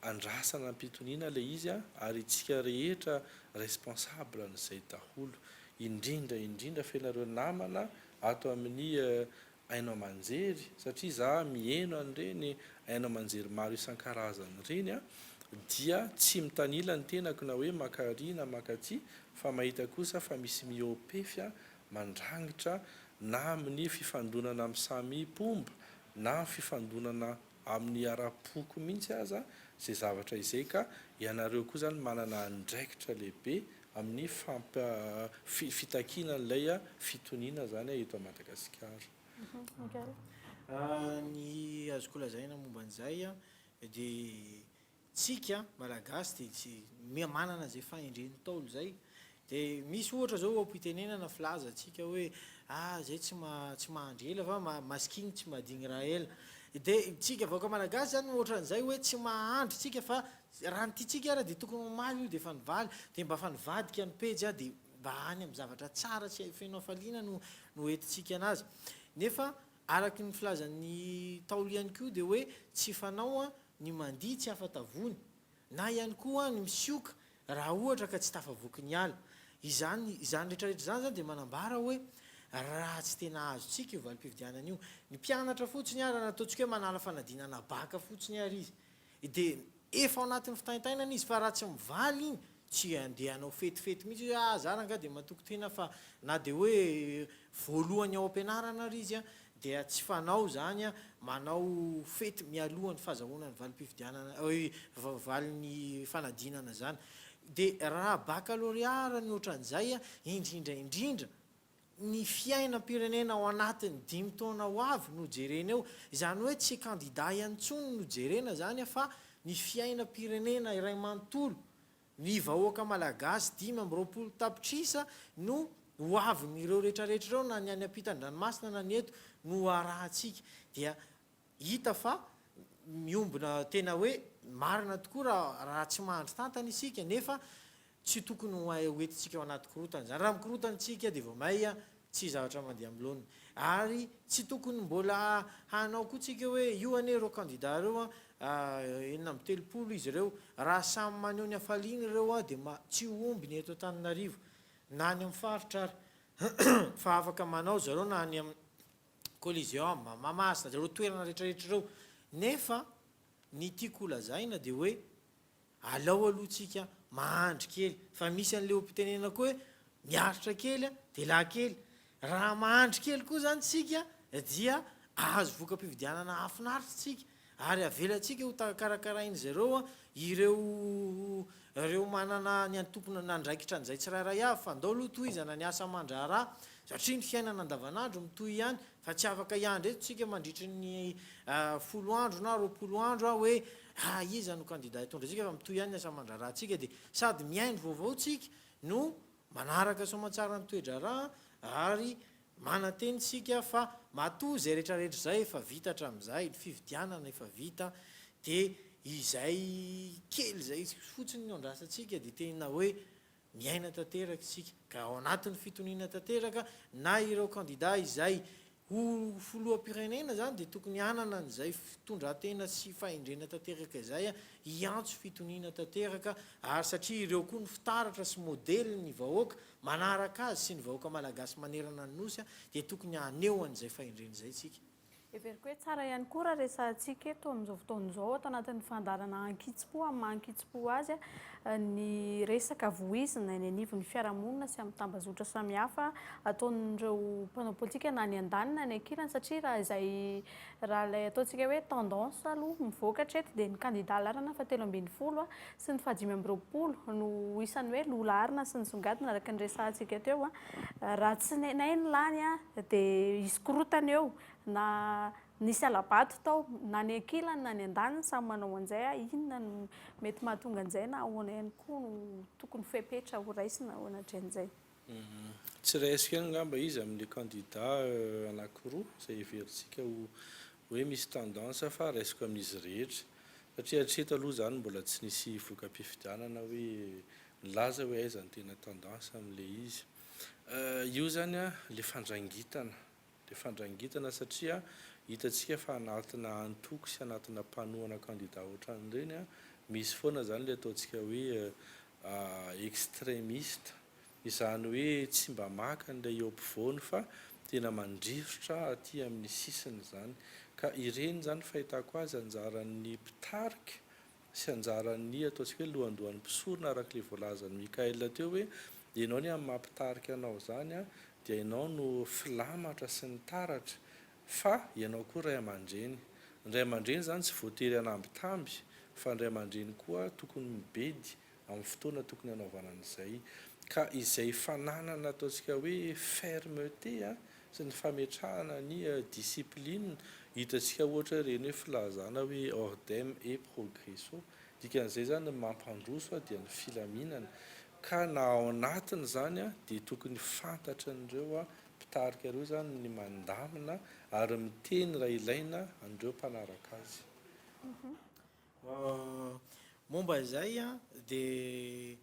andrasana am-pitoniana ilay izy ary itsika rehetra responsable n'izay daholo, indrindra fianareo namana ato amin'ny haino aman-jery satria za mihaino an'ireny haino aman-jery maro isan-karazany ireny dia tsy mitanila ny tenako na hoe makary na makaty fa mahita kosa fa misy miopefy mandrangitra na amin'ny fifandonana amin'ny samy pomba na fifandonana amin'ny ara-poko mihitsy aza zay zavatra izay ka ianareo koa zany manana andraikitra lehibe amin'ny fitakianan'ilay fitoniana zany eto Madagasikara. Ny azoko lazaina momba an'izay dia tsika malagasy dia manana zay fahendren'ny taolo zay dia misy ohatra zao ampitenenana filaza tsika hoe zay tsy mahandry ela fa masikiny tsy mahadigny raha ela dia tsika vaoka malagasy zany ohatran'izay hoe tsy mahandry tsika fa raha nytiatsika ara dia tokony mamaly io dia fa nivaly dia mba fa nivadika ny pejy dia mba any amin'ny zavatra tsara tsy fenao faliana no entintsika anazy. Nefa araky ny filazan'ny taolo ihany koa dia hoe tsy fanao ny mandihy tsy afa-tavony na ihany koa ny misioka raha ohatra ka tsy tafavoky ny ala. Izany rehetrarehetra zany zany dia manambara hoe raha tsy tena azotsika io valim-pifidianana io. Ny mpianatra fotsiny ary nataontsika hoe manala fanadinana baka fotsiny ary izy dia efa ao anatin'ny fitaintainana izy fa raha tsy mivaly iny tsy andeha hanao fetifety mihitsy hoe za ranga dia matoko tena fa na dia hoe voalohany ao am-pianarana ary izy dia tsy fanao zany manao fety mialohan'ny fahazahoana ny valim-pifidianana valin'ny fanadinana zany. Dia raha baccalauréat ny ohatran'izay indrindra ny fiainam-pirenena ao anatin'ny 5 taona ho avy no jerena eo, izany hoe tsy candidat ihany tsony no jerena zany fa ny fiainam-pirenena iray manontolo ny vahoaka malagasy 520 tapitrisa no ho avin'ireo rehetrarehetra ireo na ny any ampitan-dranomasina na ny eto no arahantsika. Dia hita fa miombona tena hoe marina tokoa raha tsy mahandry tantana isika nefa tsy tokony hoentintsika ao anaty korotana zany. Raha mikorotantsika dia vao may tsy zavatra mandeha amloana ary tsy tokony mbola hanao koa tsika hoe io ane reo candidat reo 430 izy ireo raha samy maneho ny hafaliana ireo dia tsy omby ny eto Antananarivo na any amin'ny faritra ary fa afaka manao zareo na any amin'ny Coliseum Mahamasina zareo toerana rehetrarehetra ireo. Nefa ny tiako lazaina dia hoe alao alohantsika mahandry kely fa misy an'le ompitenena koa hoe miaritra kely dia lahy kely. Raha mahandry kely koa zany tsika dia azo voka-pifidianana afinaritra tsika ary avelantsika ho karakarainy zareo ireo manana ny antompona nandraikitra an'izay tsirairay avy fa ndao aloha tohizana ny asa mandraharaha satria ny fiainana andavanandro mitohy ihany fa tsy afaka iandry eto tsika mandritry ny 10 andro na 20 andro hoe iza no candidat hitondra tsika fa mitohy ihany ny asa mandraharahantsika dia sady miaino vaovao tsika no manaraka soamantsara ny toedraraha ary mananteny tsika fa matoa zay rehetrarehetra zay efa vita hatramin'izay, ny fifidianana efa vita dia izay kely zay fotsiny no andrasantsika dia tena hoe miaina tanteraka isika ka ao anatin'ny fitoniana tanteraka na ireo candidat izay ho filoham-pirenena zany dia tokony hanana n'izay fitondran-tena sy fahendrena tanteraka izay hiantso fitoniana tanteraka ary satria ireo koa ny fitaratra sy modely ny vahoaka manaraka azy sy ny vahoaka malagasy manerana ny nosy dia tokony haneo an'izay fahendrena izay tsika. everiko hoe tsara ihany koa raha resantsika eto amin'izao fotoan'izao atao anatin'ny fandarana ankitsipo amin'ny maha-ankitsipo azy ny resaka voizina ny anivon'ny fiarahamonina sy amin'ny tambazotra samihafa ataon'ireo mpanao politika na ny an-danina ny ankilany satria raha izay raha ilay ataontsika hoe tendance aloha mivoaka hatreto dia ny candidat larana fa 17 sy ny 520 no isan'ny hoe lola arina sy ny songadina araka ny resantsika teo raha tsy nay ny lany dia isy korotana eo na nisy alabato tao na ny ankilany na ny an-daniny samy manao an'izay inona no mety mahatonga an'izay na ahoana ihany koa no tokony fepetra ho raisina ao anatran'izay. Tsy raisika ihany ngamba izy amin'ny candidat anankiroa izay heverintsika hoe misy tendance fa raisiko amin'izy rehetra satria hatreto aloha izany mbola tsy nisy voka-pifidianana hoe nilaza hoe aiza ny tena tendance amin'ilay izy. Io zany le fandrangitana satria hitantsika fa anatina antoko sy anatina mpanohana candidat ohatran'ireny misy foana zany le ataontsika hoe extrémiste izany hoe tsy mba maka n'ilay eo ampovoany fa tena mandrivotra aty amin'ny sisiny zany ka ireny zany fahitako azy anjaran'ny mpitarika sy anjaran'ny ataontsika hoe lohandohan'ny mpisorona araka le voalazan'ny Mikaela teo hoe ianao ny amin'ny mampitarika anao zany dia ianao no filamatra sy ny taratra fa ianao koa ray aman-dreny. Ny ray aman-dreny zany tsy voatery hanambitamby fa ny ray aman-dreny koa tokony mibedy amin'ny fotoana tokony hanaovana an'izay ka izay fananana ataontsika hoe fermeté sy ny fametrahana ny discipline hitantsika ohatra ireny hoe filazana hoe ordem et progresso dikan'izay zany mampandroso dia ny filaminana ka na ao anatiny zany dia tokony fantatran'ireo mpitarika ireo zany ny mandamina ary miteny raha ilaina an'ireo mpanaraka azy. Momba izay dia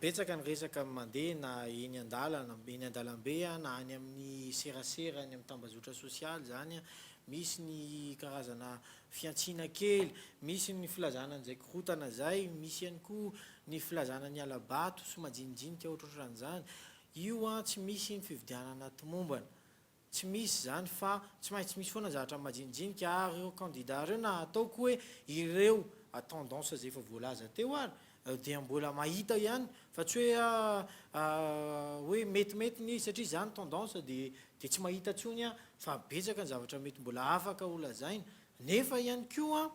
betsaka ny resaka mandeha na eny an-dalambe na any amin'ny serasera any amin'ny tambazotra sosialy zany misy ny karazana fiantsiana kely, misy ny filazana an'izay korotana zay, misy ihany koa ny filazana ny alabato sy majinijinika ohatrohatran'izany. Io tsy misy ny fividianana timombana, tsy misy zany fa tsy maintsy misy foana zavatra majinijinika ary ireo candidat ireo na ataoko hoe ireo tendance zay efa voalaza teo ary dia mbola mahita ihany fa tsy hoe metimety ny satria izany tendance dia tsy mahita tsony fa betsaka ny zavatra mety mbola afaka olazaina nefa ihany koa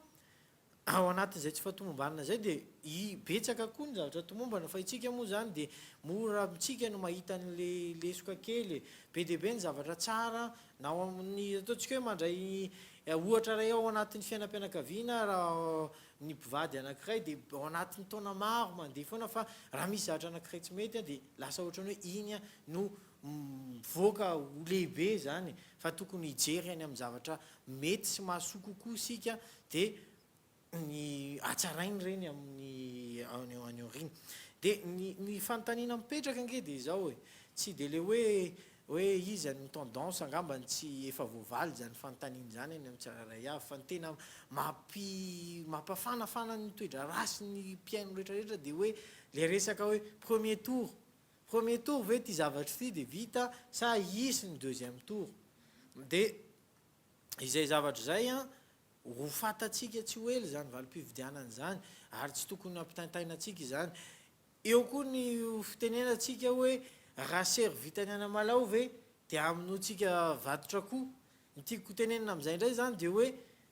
ao anatin'izay tsy fahatomombanana zay dia betsaka koa ny zavatra tomombana fa itsika moa zany dia mora mitsika no mahita n'le lesoka kely be dia be ny zavatra tsara na ao amin'ny ataontsika hoe mandray ohatra ray ao anatin'ny fiainam-pianakaviana raha ny mpivady anankiray dia ao anatin'ny taona maro mandeha foana fa raha misy zavatra anankiray tsy mety dia lasa ohatrany hoe iny no mivoaka ho lehibe zany fa tokony hijery any amin'ny zavatra mety sy mahasoko kokoa isika dia ny atsarainy reny amin'ny any aoriana dia ny fanontaniana mipetraka ange dia izao hoe tsy dia le hoe iza ny tendance angambany tsy efa voavaly zany fanontaniana zany any amin'ny tsiraray avy fa ny tena mampafanafana ny toedra rasy ny mpiaino rehetrarehetra dia hoe le resaka hoe premier tour ve ty zavatra ty dia vita sa isy ny deuxième tour dia izay zavatra zay ho fatatsika tsy hoely zany valim-pividianana zany ary tsy tokony ampitantainantsika izany eo koa ny fitenenantsika hoe raha sery vitany any malao ve dia amin'ntsika vatotra koa ny tiako tenenina amin'izay indray zany dia hoe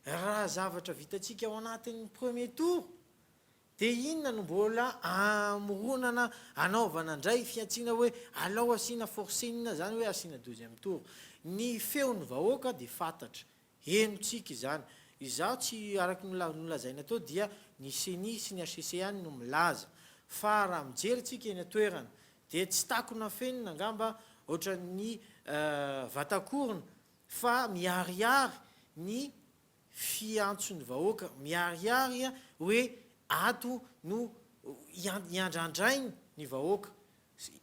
raha zavatra vitantsika ao anatin'ny premier tour dia inona no mbola amoronana anaovana indray fiantsiana hoe alao asiana forcenina zany hoe asiana deuxième tour ny feon'ny vahoaka dia fantatra henotsika izany izaho tsy araky nolazaina teo dia ny CENI sy ny HCCN no milaza fa raha mijery tsika eny atoerana dia tsy takona fenina angamba ohatran'ny vatakorona fa miariary ny fiantson'ny vahoaka miariary hoe ato no iandrandrainy ny vahoaka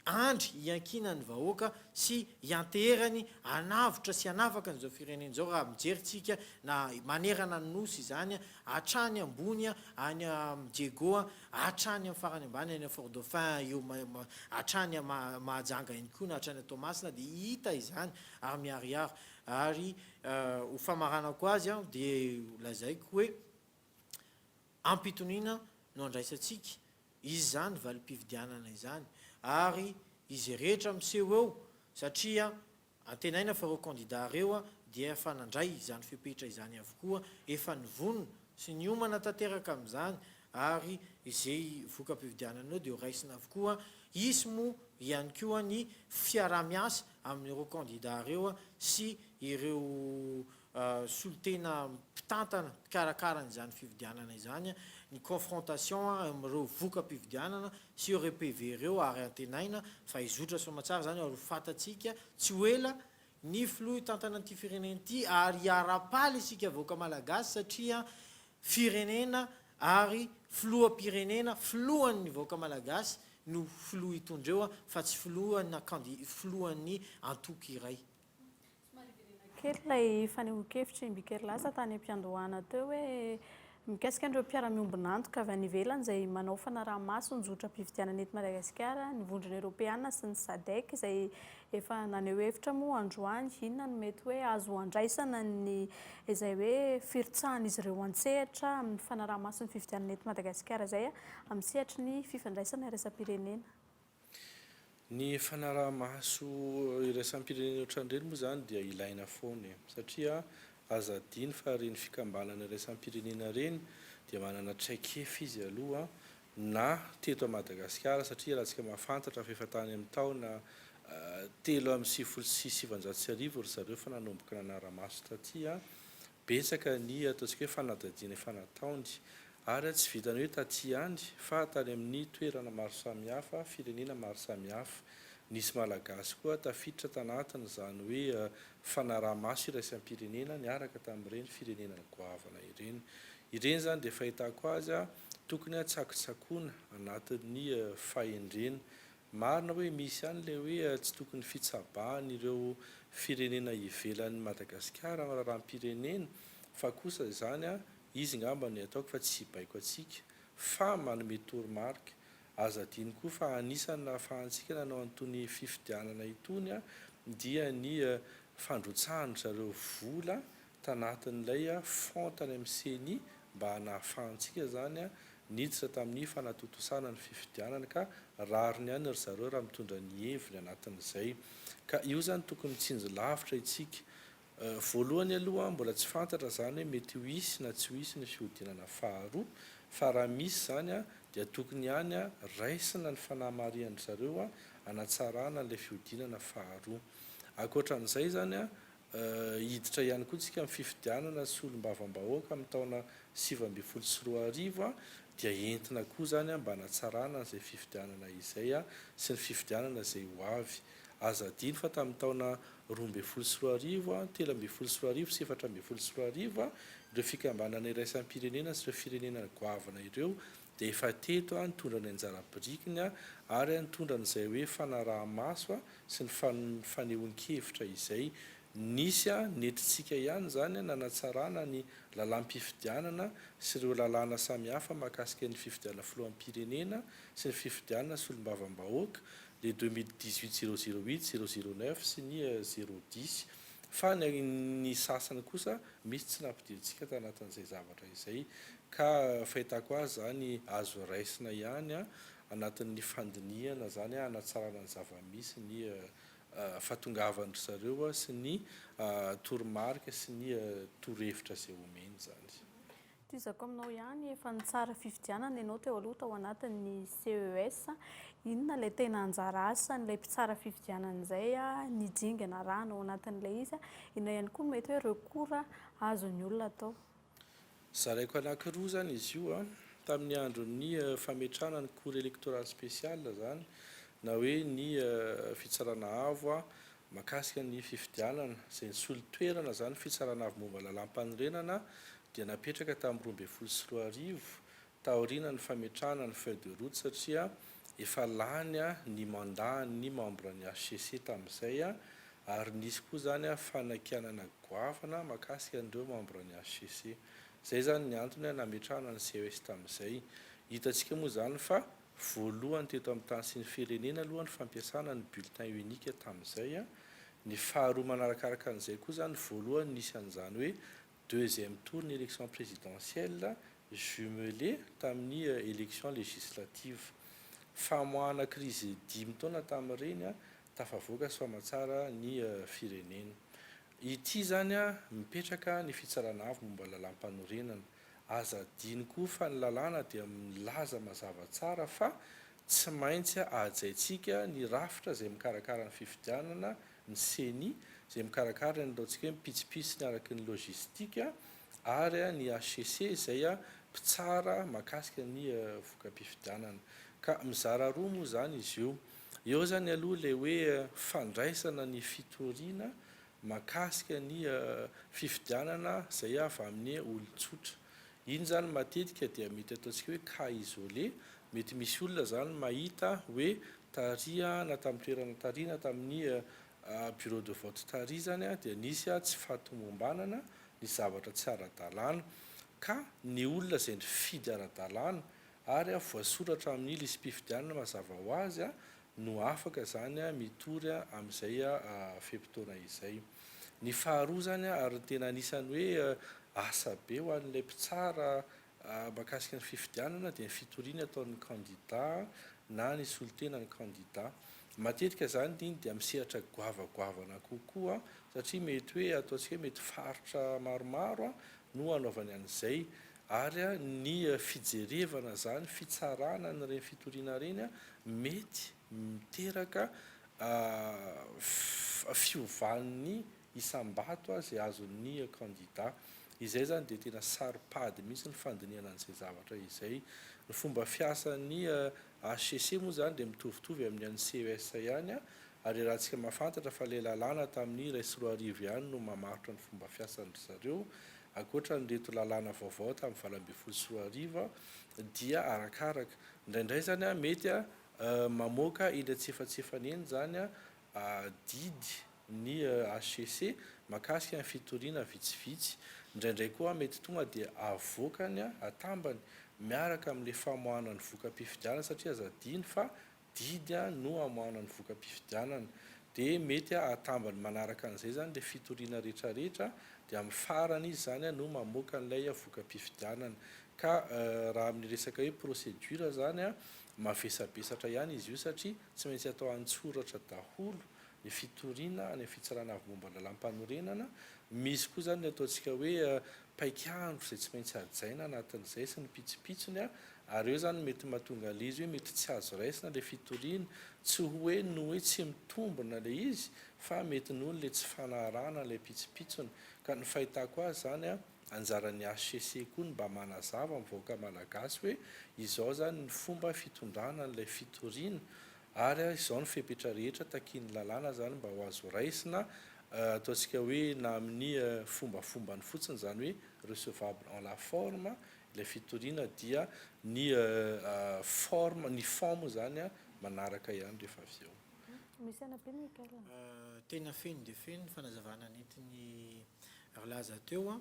andry iankina ny vahoaka sy ianterany anavotra sy anafaka n'izao firenena zao raha mijeryntsika na manerana ny nosy izany hatrany ambony any Diego hatrany amin'ny farany ambany any Fort Dauphin eo hatrany mahajanga ihany koa na hatrany Toamasina dia hita izany ary miariary ary ho famaranako azy a dia lazaiko hoe ampitoniana no andraisantsika izy zany valim-pividianana izany ary izy rehetra miseho eo satria antenaina fa reo candidat reo a dia efa nandray izany fepetra izany avokoa efa nivonona sy ny omana tanteraka amin'izany ary izay voka-pividiananao dia ho raisina avokoa isy moa ihany koa ny fiarah-miasa amin'ireo candidat reo a sy ireo solotena mpitantana pikarakarana izany fividianana izany ny confrontation amin'ireo voka-pividianana sy ireo PV reo ary antenaina fa izotra somatsara zany ary ho fatatsika tsy ho ela ny filoha tantana an'ity firenena ity ary hiara-paly isika vahoaka malagasy satria firenena ary filoham-pirenena filohan'ny vahoaka malagasy no filoha hitondreo fa tsy filohan'ny antoky iray. Kely ilay fanehoan-kevitry Mikael Lasa tany am-piandohana teo hoe mikasika an'ireo mpiara-miombona antoka avy any ivelany izay manao fanaraha-maso ny zotra-pividianana eto Madagasikara ny vondrona Eoropeana sy ny SADC izay efa naneho hevitra moa androany inona no mety hoe azo andraisana ny izay hoe firitsahan'izy ireo an-tsehatra amin'ny fanaraha-maso ny fividianana eto Madagasikara izay amin'ny sehatry ny fifandraisana iraisam-pirenena. Ny fanaraha-maso iraisam-pirenena ohatran'ireny moa zany dia ilaina foana satria aza adiny fa reny fikambanana iraisam-pirenena reny dia manana traikefa izy aloha na teto a Madagasikara satria raha tsika mahafantatra fa efa tany amin'ny taona 3,790 ry zareo fa nanomboka nanara-maso tatia betsaka ny ataontsika hoe fanadadiana efa nataony ary tsy vitany hoe taty ihany fa tany amin'ny toerana maro samihafa firenena maro samihafa nisy malagasy koa tafiditra tanatiny izany hoe fanaraha-maso iraisam-pirenena niaraka tamin'ireny firenena goavana ireny zany dia fahitako azy tokony hatsakotsakoana anatin'ny fahendrena marina hoe misy ihany ilay hoe tsy tokony fitsabahana ireo firenena ivelan'ny Madagasikara raharam-pirenena fa kosa izany izy ngamba ny ataoko fa tsy baiko atsika fa manome toromarika aza adiny koa fa anisany nahafahantsika nanao an'itony fifidianana itony dia ny fandrotsahany zareo vola tanatin'ilay fontany amin'ny CENI mba hanahafahantsika zany niditra tamin'ny fanatotosana ny fifidianana ka rariny ihany ry zareo raha mitondra ny heviny anatin'izay ka io zany tokony mitsinjo lavitra itsika voalohany aloha mbola tsy fantatra zany hoe mety ho isy na tsy ho isy ny fihodinana faharoa fa raha misy zany dia tokony ihany raisina ny fanahamarihan'ny zareo hanatsarana n'ilay fihodinana faharoa ankoatran'izay zany hiditra ihany koa tsika amin'ny fifidianana sy olom-bavam-bahoaka amin'ny taona 2024 dia entina koa zany mba hanatsarana n'izay fifidianana izay sy ny fifidianana izay ho avy aza adiny fa tamin'ny taona 2024 13 sy 14 ireo fikambanana iraisam-pirenena sy ireo firenena goavana ireo dia efa teto nitondra ny anjara-birikiny ary nitondra n'izay hoe fanaraha-maso sy ny fanehoan-kevitra izay nisy netitsika ihany zany nanatsarana ny lalam-pifidianana sy ireo lalàna samihafa mahakasika ny fifidianana filoham-pirenena sy ny fifidianana sy olom-bavam-bahoaka le 2018 008 009 sy ny 010 fa ny sasany kosa misy tsy nampidirintsika tanatin'izay zavatra izay ka fahitako azy zany azo raisina ihany anatin'ny fandiniana zany hanatsarana ny zava-misy ny fahatongavany zareo sy ny toromarika sy ny torohevitra izay omeny zany. Tizako aminao ihany efa ny tsara fifidianana ianao teo aloha tao anatin'ny CES inona ilay tena anjara asan'ilay mpitsara fifidianana izay ny dingana rano ao anatin'ilay izy inona ihany koa mety hoe recours azon'ny olona atao. Zaraiko anankiroa zany izy io tamin'ny andron'ny fametrahana ny cour électoral spécial zany na hoe ny fitsarana avo mahakasika ny fifidianana izay nisolo toerana zany fitsarana avo momba lalam-panorenana dia napetraka tamin'ny 2024 taoriana ny fametrahana ny feuille de route satria efa lany ny mandahan'ny membre ny HCC tamin'izay ary nisy koa zany fanakianana goavana mahakasika an'ireo membre ny HCC zay zany ny antony nametrahana ny CES tamin'izay hitantsika moa zany fa voalohany teto amin'ny tany sy ny firenena aloha ny fampiasana ny bulletin unique tamin'izay ny faharoa manarakaraka an'izay koa zany voalohany nisy an'izany hoe deuxième tour ny élection présidentielle jumelé tamin'ny élection législative famoahana crise 10 taona tamin'ireny a tafavoaka soamatsara ny firenena ity zany a mipetraka ny fitsarana avy momba lalam-panorenana aza diny koa fa ny lalàna dia milaza mazava tsara fa tsy maintsy ajaitsika ny rafitra izay mikarakara ny fifidianana ny CENI izay mikarakara ny ataontsika hoe mipitsipitsy ny araky ny logistika ary ny HCC izay a mpitsara mahakasika ny voka-pifidianana ka mizara roa moa zany izy eo zany aloha ilay hoe fandraisana ny fitoriana mahakasika ny fifidianana izay avy amin'ny olon-tsotra iny zany matetika dia mety ataontsika hoe cas isolé mety misy olona zany mahita hoe taria na tamin'ny toerana taria na tamin'ny bureau de vote taria zany a dia nisy tsy fahatomombanana ny zavatra tsy ara-dalàna ka ny olona izay nifidy ara-dalàna ary voasoratra amin'ny listim-pifidianana mazava ho azy a no afaka zany a mitory amin'izay fempotoana izay ny faharoa zany a ary tena anisany hoe asa be ho an'ilay mpitsara mahakasika ny fifidianana dia ny fitoriana ataon'ny candidat na ny solotena ny candidat matetika zany iny dia misehatra goavagoavana kokoa satria mety hoe ataontsika hoe mety faritra maromaro no anaovany an'izay ary ny fijerevana zany fitsarana ny reny fitoriana reny a mety miteraka fiovan'ny isam-bato izay azon'ny candidat izay zany dia tena saripady mihitsy ny fandiniana an'izay zavatra izay ny fomba fiasan'ny HCC moa zany dia mitovitovy amin'ny an'ny CES ihany a ary raha tsika mahafantatra fa ilay lalàna tamin'ny ray sy roa arivo ihany no mamarotra ny fomba fiasan'ny zareo ankoatra nyreto lalàna vaovao tamin'ny valo ambin'ny folo sy roa arivo dia arakaraka indraindray zany a mety mamoaka indray tsefatsefany eny zany a didy ny HCC mahakasika ny fitoriana vitsivitsy indraindray koa mety tonga dia avoakany atambany miaraka amin'ilay famoahana ny voka-pifidianana satria azadiny fa didy no amoahana ny voka-pifidianana dia mety atambany manaraka an'izay zany ilay fitoriana rehetrarehetra dia amin'ny farany izy zany no mamoaka an'ilay voka-pifidianana ka raha amin'ny resaka hoe procédure zany mavesabesatra ihany izy io satria tsy maintsy atao antsoratra daholo ny fitoriana any fitsarana avy momba lalam-panorenana misy koa zany ataontsika hoe paikandro izay tsy maintsy ajaina anatin'izay sy ny pitsopitsony ary eo zany mety mahatonga ilay izy hoe mety tsy azo raisina ilay fitoriana tsy hoe no hoe tsy mitombona ilay izy fa mety noho n'ilay tsy fanarahana ilay pitsopitsony ka ny fahitako azy zany anjaran'ny HCC koa ny mba manazava amin'ny vahoaka malagasy hoe izao zany ny fomba fitondrana n'ilay fitoriana ary izao ny fepetra rehetra takiany lalàna zany mba ho azo raisina ataontsika hoe na amin'ny fombafombany fotsiny zany hoe recevable en la forme ilay fitoriana dia ny forme zany manaraka ihany rehefa avy eo. Misy anabe tena feno dia feno ny fanazavana nentiny relaza teo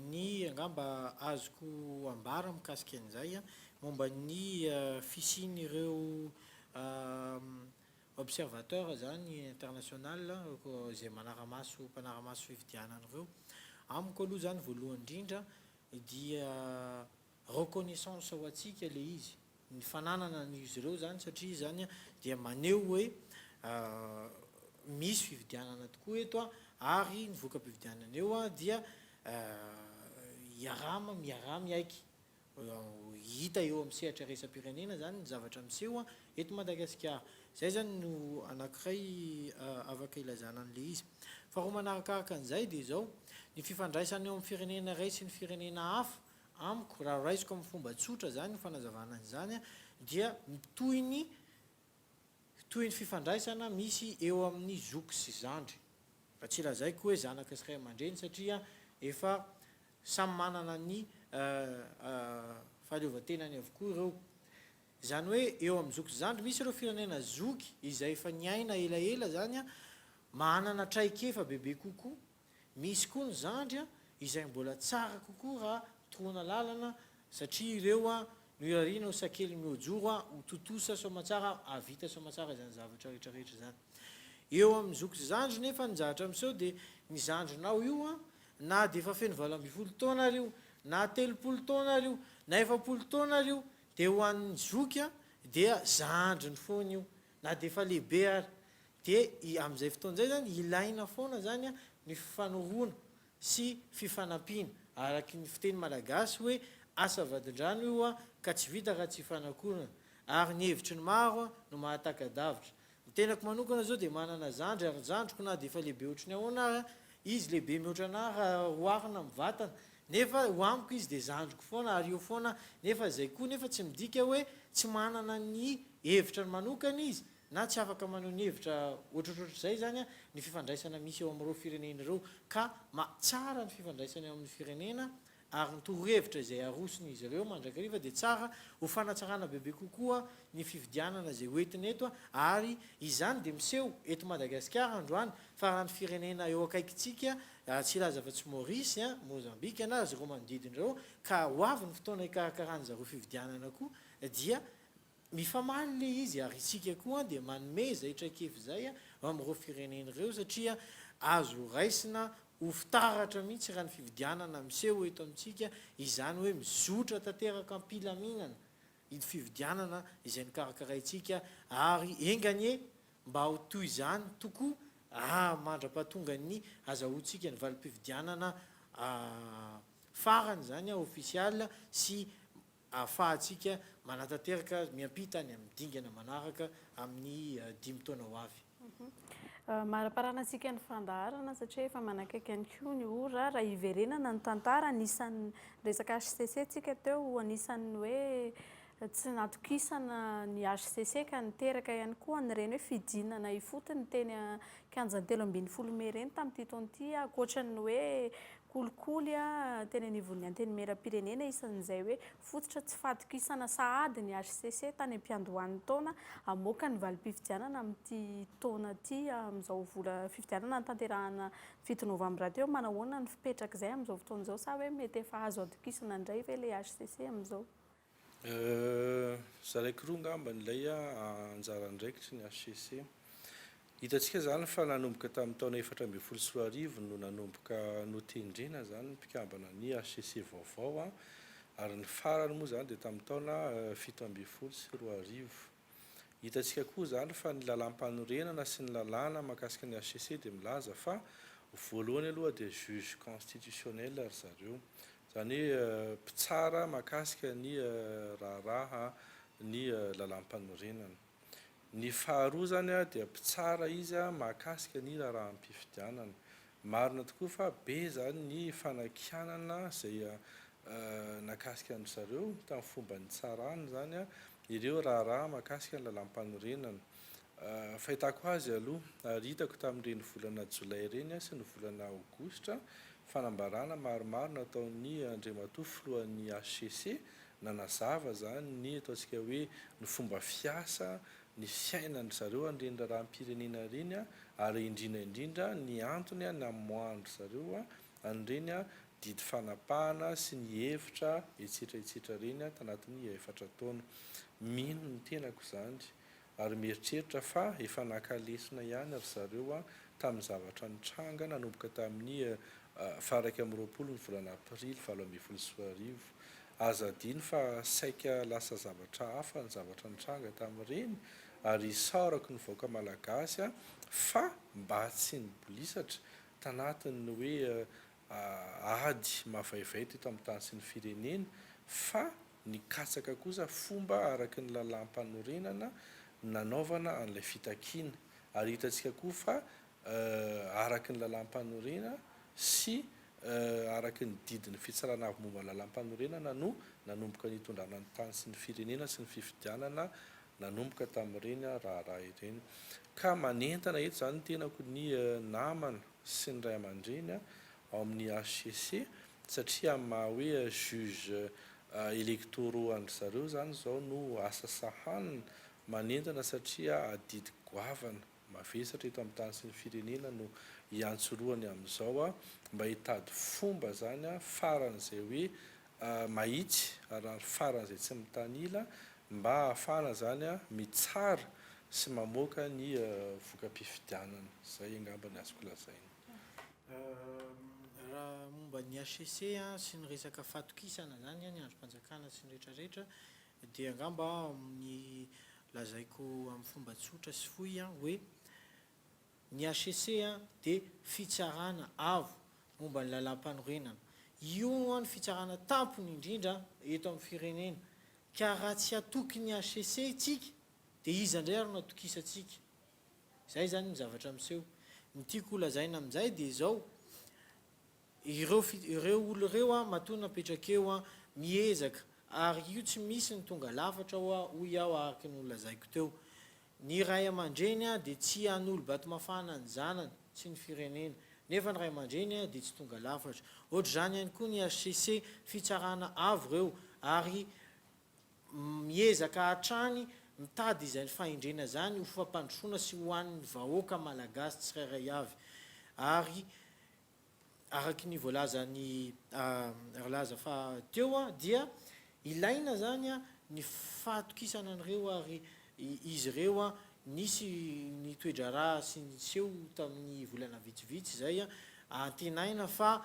ny angamba azoko ambara mikasika an'izay momba ny fisian'ireo observateur zany international izay manaramaso mpanaramaso fifidianan'ireo amiko aloha zany voalohany indrindra dia reconnaissance ho atsika le izy ny fananana n'izy ireo zany satria zany dia maneho hoe misy fifidianana tokoa eto ary ny voka-pifidianana eo dia miara miaiky hita eo amin'ny sehatra raisam-pirenena zany ny zavatra miseho eto Madagasikara zay zany no anankiray afaka ilazana an'le izy fa roa manarakaraka an'izay dia zao ny fifandraisana eo amin'ny firenena ray sy ny firenena hafa amiko raha raisiko amin'ny fomba tsotra zany ny fanazavana an'izany dia toy ny fifandraisana misy eo amin'ny zoky sy zandry fa tsy lazaiko hoe zanaka sy ray aman-dreny satria efa samy manana ny fahaleovantenany avokoa ireo zany hoe eo amin'ny zoky sy zandry misy ireo firenena zoky izay efa niaina elaela zany manana traikefa bebe kokoa misy koa ny zandry izay mbola tsara kokoa raha troana lalana satria ireo no irariana ho sakely miojoro ho totosa somatsara avita somatsara zany zavatra rehetrarehetra zany eo amin'ny zoky zandro nefa nizatra amin'seo dia ny zandronao io a na dia efa feno 20 taona rio na 30 taona rio na 70 taona rio dia ho an'ny zoky a dia zandrony foana io na dia efa lehibe ary dia amin'izay fotoan'izay zany ilaina foana zany a ny fifanohona sy fifanampiana araky ny fiteny malagasy hoe asa vadin-drano io a ka tsy vita raha tsy fanakonana ary ny hevitry ny maro a no mahataka-davitra ny tenako manokana zao dia manana zandry ary zandroko na dia efa lehibe ohatry ny ahoana ary izy lehibe mihoatra anahy raha hoarina mivatana nefa ho amiko izy dia zandroko foana ary eo foana nefa zay koa nefa tsy midika hoe tsy manana ny hevitra ny manokana izy na tsy afaka maneho ny hevitra ohatrohatrohatr'izay zany a ny fifandraisana misy eo amin'ireo firenena ireo ka tsara ny fifandraisana eo amin'ny firenena ary ny torohevitra izay arosony izy ireo mandrakariva dia tsara ho fanatsarana bebe kokoa ny fividianana zay hoentina eto ary izany dia miseho eto Madagasikara androany fa raha ny firenena eo akaikitsika tsy laza fa tsy Maurice a Mozambique na zareo manodidina ireo ka ho avy ny fotoana hikarakarana zareo fividianana koa dia mifamaly le izy ary isika koa dia manome zay traikefa zay a amin'ireo firenena ireo satria azo raisina ho fitaratra mihitsy raha ny fividianana miseho eto amintsika izany hoe mizotra tanteraka ampilaminana iny fividianana izay nikarakaraintsika ary enganye mba ho toy izany tokoa mandra-pahatonga ny azahoantsika ny valim-pividianana farany zany a ofisial sy ahafahantsika manatanteraka miampitany amin'ny dingana manaraka amin'ny 5 taona ho avy. Mara-parana antsika ny fandaharana satria efa manakaiky any koa ny ora raha hiverenana ny tantara anisan'ny resaka HCC tsika teo anisan'ny hoe tsy natokisana ny HCC ka niteraka ihany koa nyreny hoe fidinana ifotony teny kianjan'ny 13 Mey reny tamin'ity taona ity ankoatran'ny hoe kolikoly teny anivon'ny antenimieram-pirenena isan'izay hoe fototra tsy fatokisana sahady ny HCC tany am-piandohan'ny taona amoaka ny valim-pifidianana amin'ity taona ity amin'izao vola fifidianana tanterahana 7 Novambra teo manahoana ny fipetraka izay amin'izao fotoan'izao sa hoe mety efa azo atokisana indray ve le HCC amin'izao? Zaraiky roa ngamba nilay anjara ndraikitry ny HCC hitantsika zany fa nanomboka tamin'ny taona 2014 no nanomboka notendrena zany mpikambana ny HCC vaovao ary ny farany moa zany dia tamin'ny taona 17 hitantsika koa zany fa ny lalam-panorenana sy ny lalàna mahakasika ny HCC dia milaza fa voalohany aloha dia juge constitutionnel ry zareo zany hoe mpitsara mahakasika ny raharaha ny lalam-panorenana. Ny faharoa zany dia mpitsara izy mahakasika ny raharaham-pifidianana marina tokoa fa be zany ny fanakianana zay nakasika ny zareo tamin'ny fomba ny tsarany zany ireo raharaha mahakasika ny lalam-panorenana fahitako azy aloha ary hitako tamin'ireny volana jolay ireny sy ny volana aogositra fanambarana maromaro nataon'ny andriamatoa filohan'ny HCC nanazava zany ny ataontsika hoe ny fomba fiasa ny fiainany zareo an'ireny raharaham-pirenena ireny ary indrindra ny antony namoandry zareo an'ireny didy fanapahana sy ny hevitra etsetra ireny tanatin'ny 4 taona mino ny tenako zany ary mieritreritra fa efa nakalesina ihany ry zareo tamin'ny zavatra nitranga nanomboka tamin'ny 20 ny volana aprily 2014 aza adiny fa saika lasa zavatra hafa ny zavatra nitranga tamin'ireny ary isaorako ny vahoaka malagasy fa mba tsy nibolisatra tanatin'ny hoe ady mavaivay teto amin'ny tany sy ny firenena fa nikatsaka kosa fomba araky ny lalam-panorenana nanaovana an'ilay fitakiana ary hitantsika koa fa araky ny lalam-panorenana sy araky ny didiny fitsarana avy momba lalam-panorenana no nanomboka nitondrana ny tany sy ny firenena sy ny fifidianana nanomboka tamin'ireny raharaha ireny ka manentana eto zany tenako ny namana sy ny ray aman-dreny ao amin'ny HCC satria maha hoe juge électoraux andry zareo zany zao no asa sahanina manentana satria adidy goavana mavesatra eto amin'ny tany sy ny firenena no iantsoroany amin'izao mba hitady fomba zany faran'izay hoe mahitsy ary faran'izay tsy mitanila mba ahafahana zany mitsara sy mamoaka ny voka-pifidianana. Zay angamba ny azoko lazaina. Raha momba ny HCC sy ny resaka fatokisana zany ny androm-panjakana sy ny rehetrarehetra dia angamba ny lazaiko amin'ny fomba tsotra sy fohy hoe ny HCC dia fitsarana avo momba ny lalam-panorenana. Io ny fitsarana tampony indrindra eto amin'ny firenena, ka raha tsy atoky ny HCC tsika dia iza indray ary natokisantsika. Zay zany ny zavatra miseho. Ny tiako lazaina amin'izay dia izao, ireo olo ireo matoa napetraka eo miezaka, ary io tsy misy ny tonga lafatra hoy aho araka ny lazaiko teo. Ny ray aman-dreny dia tsy hanolo batomafana ny zanany sy ny firenena, nefa ny ray aman-dreny dia tsy tonga lafatra. Ohatra zany ihany koa ny HCC fitsarana avo ireo, ary miezaka hatrany mitady izay fahendrena zany ho fampandrosoana sy ho an'ny vahoaka malagasy tsirairay avy. Ary araky ny voalaza ny laza fa teo dia ilaina zany ny fahatokisana an'ireo, ary izy ireo nisy ny toedrara sy ny seho tamin'ny volana vitsivitsy zay antenaina fa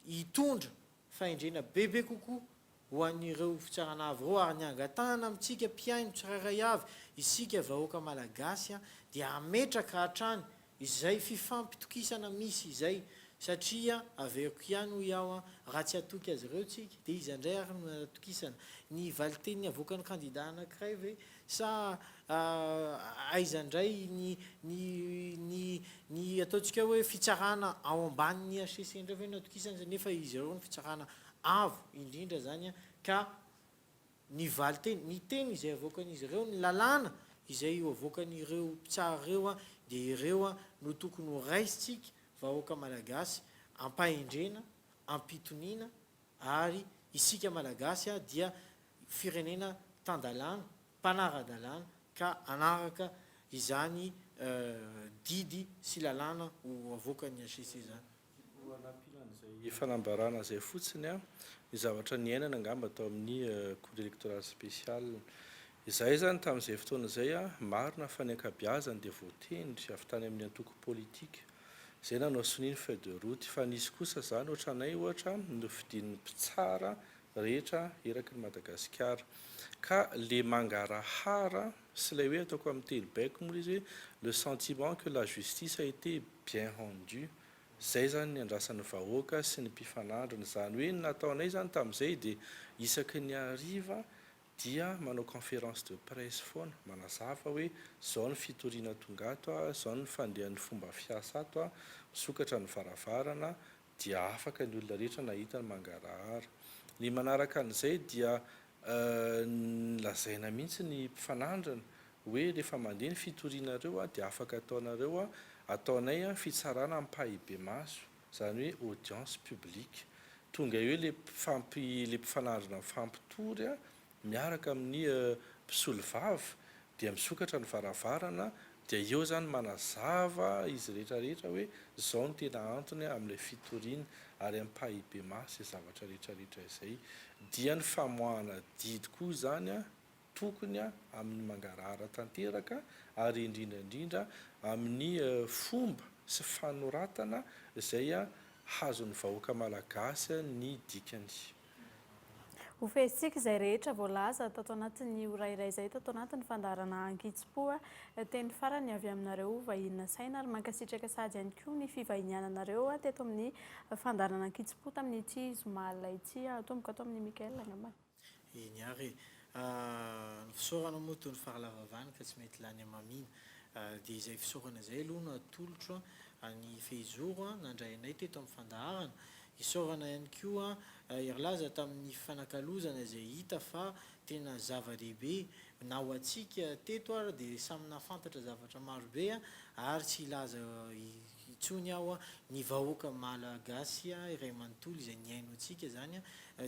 hitondra fahendrena bebe kokoa ho an'ireo fitsarana avy ireo, ary ny angatahana amintsika mpiaino tsirairay avy isika vahoaka malagasy dia ametraka hatrany izay fifampitokisana misy izay, satria aveko ihany ho iaho raha tsy atoky azy ireo tsika dia izy indray ary no atokisana. Ny valiteny avoaka ny kandida anankiray ve sa aiza indray ny ataontsika hoe fitsarana ao ambanin'ny HCC indray ve no atokisana, nefa izy ireo ny fitsarana avo indrindra zany ka ny valiteny, ny teny izay avoakan'izy ireo, ny lalàna izay avoakan'ireo mpitsara ireo dia ireo no tokony ho raisitsika vahoaka malagasy, ampahendrena, ampitoniana, ary isika malagasy dia firenena tandalàna, mpanara-dalàna, ka anaraka izany didy sy lalàna ho avoakan'ny HCC zany. Anampilan'izay fanambarana zay fotsiny ny zavatra ny ainana angamba atao amin'ny cour électoral spécial. Izay zany tamin'izay fotoana izay marina fa ny ankabeazany dia voatendry avy tany amin'ny antoko politika. Zay nanao soniny feuille de route, fa nisy kosa zany ohatranay ohatra nofidian'ny mpitsara rehetra eraky ny Madagasikara, ka le mangarahara sy ilay hoe ataoko amin'ny teny baiko moa izy hoe le sentiment que la justice a été bien rendue. Zay zany ny andrasan'ny vahoaka sy ny mpifanandrina, zany hoe nataonay zany tamin'izay dia isaky ny hariva dia manao conférence de presse foana manazava hoe zao ny fitoriana tonga ato, zao ny fandehan'ny fomba fiasa ato, misokatra ny varavarana, dia afaka ny olona rehetra nahita ny mangarahara. Ny manaraka an'izay dia lazaina mihitsy ny mpifanandrina hoe rehefa mandeha ny fitorianareo dia afaka ataonareo ataonay fitsarana ampahibe maso, zany hoe audience publique. Tonga eo le mpifanandrina mifampitory miaraka amin'ny mpisolo vavy dia misokatra ny varavarana, dia eo zany manazava izy rehetrarehetra hoe zao ny tena antony amin'ilay fitoriana, ary ampahibe maso izay zavatra rehetrarehetra izay. Dia ny famoahana didy koa zany tokony amin'ny mangarahara tanteraka, ary indrindraindrindra amin'ny fomba sy fanoratana izay hazon'ny vahoaka malagasy ny dikany. Ho fehitsika izay rehetra voalaza tato anatin'ny ora iray izay tato anatin'ny fandaharana ankitsipo, teny farany avy aminareo vahina saina ary mankasitraka sady ihany koa ny fivahiniananareo teto amin'ny fandaharana ankitsipo tamin'ity zoma ity atomboka ato amin'ny Mikael angamba. Eny ary ny fisaorana moa toy ny fahalavavany ka tsy mety lany amamina, dia izay fisaorana izay aloha no atolotro ny fehizoro nandrainay teto amin'ny fandaharana. Isaorana ihany koa irlaza tamin'ny fanakalozana izay hita fa tena zava-dehibe na ho antsika teto ary dia samy nafantatra zavatra marobe, ary tsy ilaza itsony aho ny vahoaka malagasy iray manontolo izay niaino antsika zany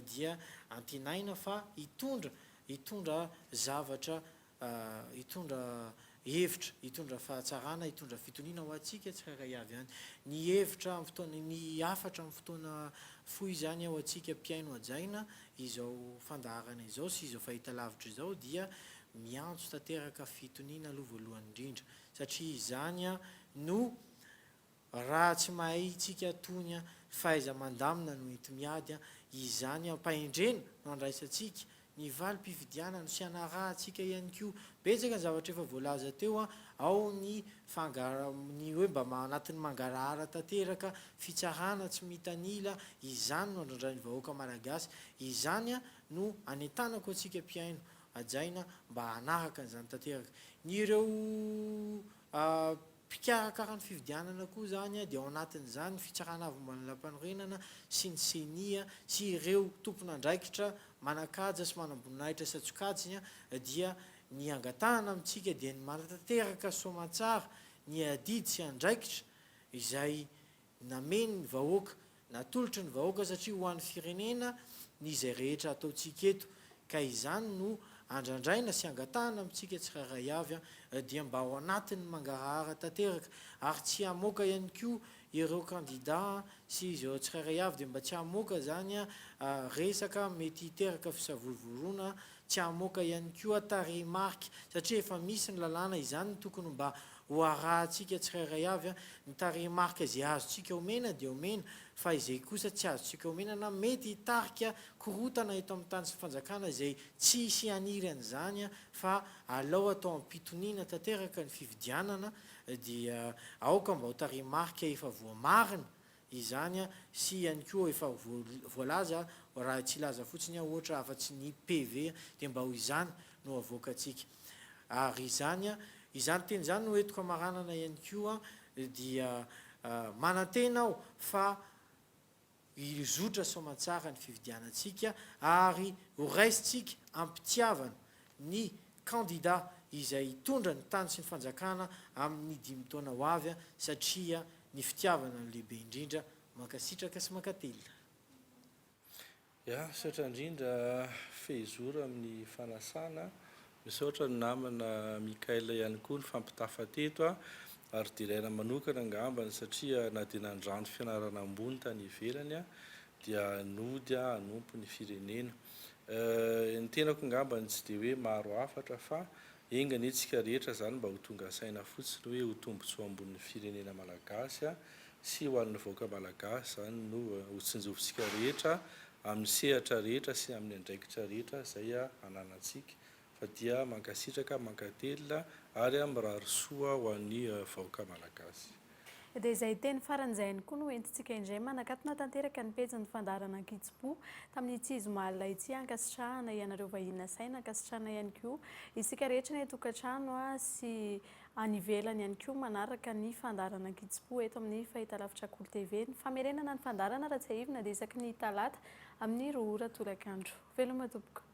dia antenaina fa hitondra zavatra, hitondra hevitra, hitondra fahatsarana, hitondra fitoniana ho antsika tsirairay avy ihany. Ny hevitra amin'ny fotoana, ny hafatra amin'ny fotoana fohy zany ao antsika mpiaino hajaina izao fandaharana izao sy izao fahitalavitra izao dia miantso tanteraka fitoniana aloha voalohany indrindra satria izany no raha tsy mahay itsika tonya fahaiza mandamina no ety miady izany ampahendrena no andraisantsika ny valim-pividianana sy anarahantsika ihany koa betsaka ny zavatra efa voalaza teo ao ny ny hoe mba anatin'ny mangarahara tanteraka fitsarana tsy mitanila izany no andrandray ny vahoaka malagasy izany no anetanako atsika mpiaino ajaina mba hanaraka n'izany tanteraka ny ireo mpikarakara ny fividianana koa zany dia ao anatin'izany ny fitsarana avy mban'lam-panorenana sy ny senia sy ireo tompon'andraikitra manakaja sy manamboninahitra sy atsokajiny dia ny angatahana amintsika dia ny manatanteraka somatsara ny adidy sy andraikitra izay nameny ny vahoaka natolotry ny vahoaka satria ho an'ny firenena ny izay rehetra ataotsika eto ka izany no andrandraina sy angatahana amintsika tsirairay avy dia mba ao anatin'ny mangarahara tanteraka ary tsy hamoaka ihany koa ireo kandida sy izy eo tsirairay avy dia mba tsy hamoaka zany resaka mety hiteraka fisavolovoloana tsy hamoaka ihany koa tarehimarika satria efa misy ny lalàna izany tokony mba ho arahantsika tsirairay avy ny tarehimarika izay azotsika omena dia omena fa izay kosa tsy azotsika omena na mety hitarika korotana eto amin'ny tany sy fanjakana izay tsy hisy haniry an'izany fa alao atao ampitoniana tanteraka ny fividianana dia aoka mba ho tarehimarika efa voamarina izany sy ihany koa efa voalaza raha tsy laza fotsiny ohatra afa-tsy ny PV dia mba ho izany no avoakatsika ary izany teny zany no entiko amaranana ihany koa dia manantena aho fa izotra somatsara ny fividianantsika ary ho raisitsika ampitiavana ny kandida izay tondra ny tany sy ny fanjakana amin'ny 5 taona ho avy satria ny fitiavana ny lehibe indrindra mankasitraka sy mankatelina satra indrindra fehizora amin'ny fanasana misy ohatra ny namana Mikaela ihany koa ny fampitafateto ary diraina manokana angambany satria na dia nandrano fianarana ambony tany ivelany dia nody hanompo ny firenena ny tenako angambany tsy dia hoe maro afatra fa engany etsika rehetra zany mba ho tonga saina fotsiny hoe ho tombontsoa ambonin'ny firenena malagasy sy ho an'ny vahoaka malagasy zany no ho tsinjovintsika rehetra amin'ny sehatra rehetra sy amin'ny andraikitra rehetra zay ananantsika fa dia mankasitraka mankatelina ary mirary soa ho an'ny vahoaka malagasy dia izay teny faran'izay ihany koa no entintsika indray manakatona tanteraka ny pejy ny fandarana Ankitsipo tamin'ny tsizo malina itsy ankasitrahana ianareo vahiny saina ankasitrahana ihany koa isika rehetra ny tokantrano sy any ivelany ihany koa manaraka ny fandarana Ankitsipo eto amin'ny fahitalavitra Kolo TV ny famerenana ny fandarana raha tsy haivina dia isaky ny talata amin'ny 2 ora tolakandro veloma tompoko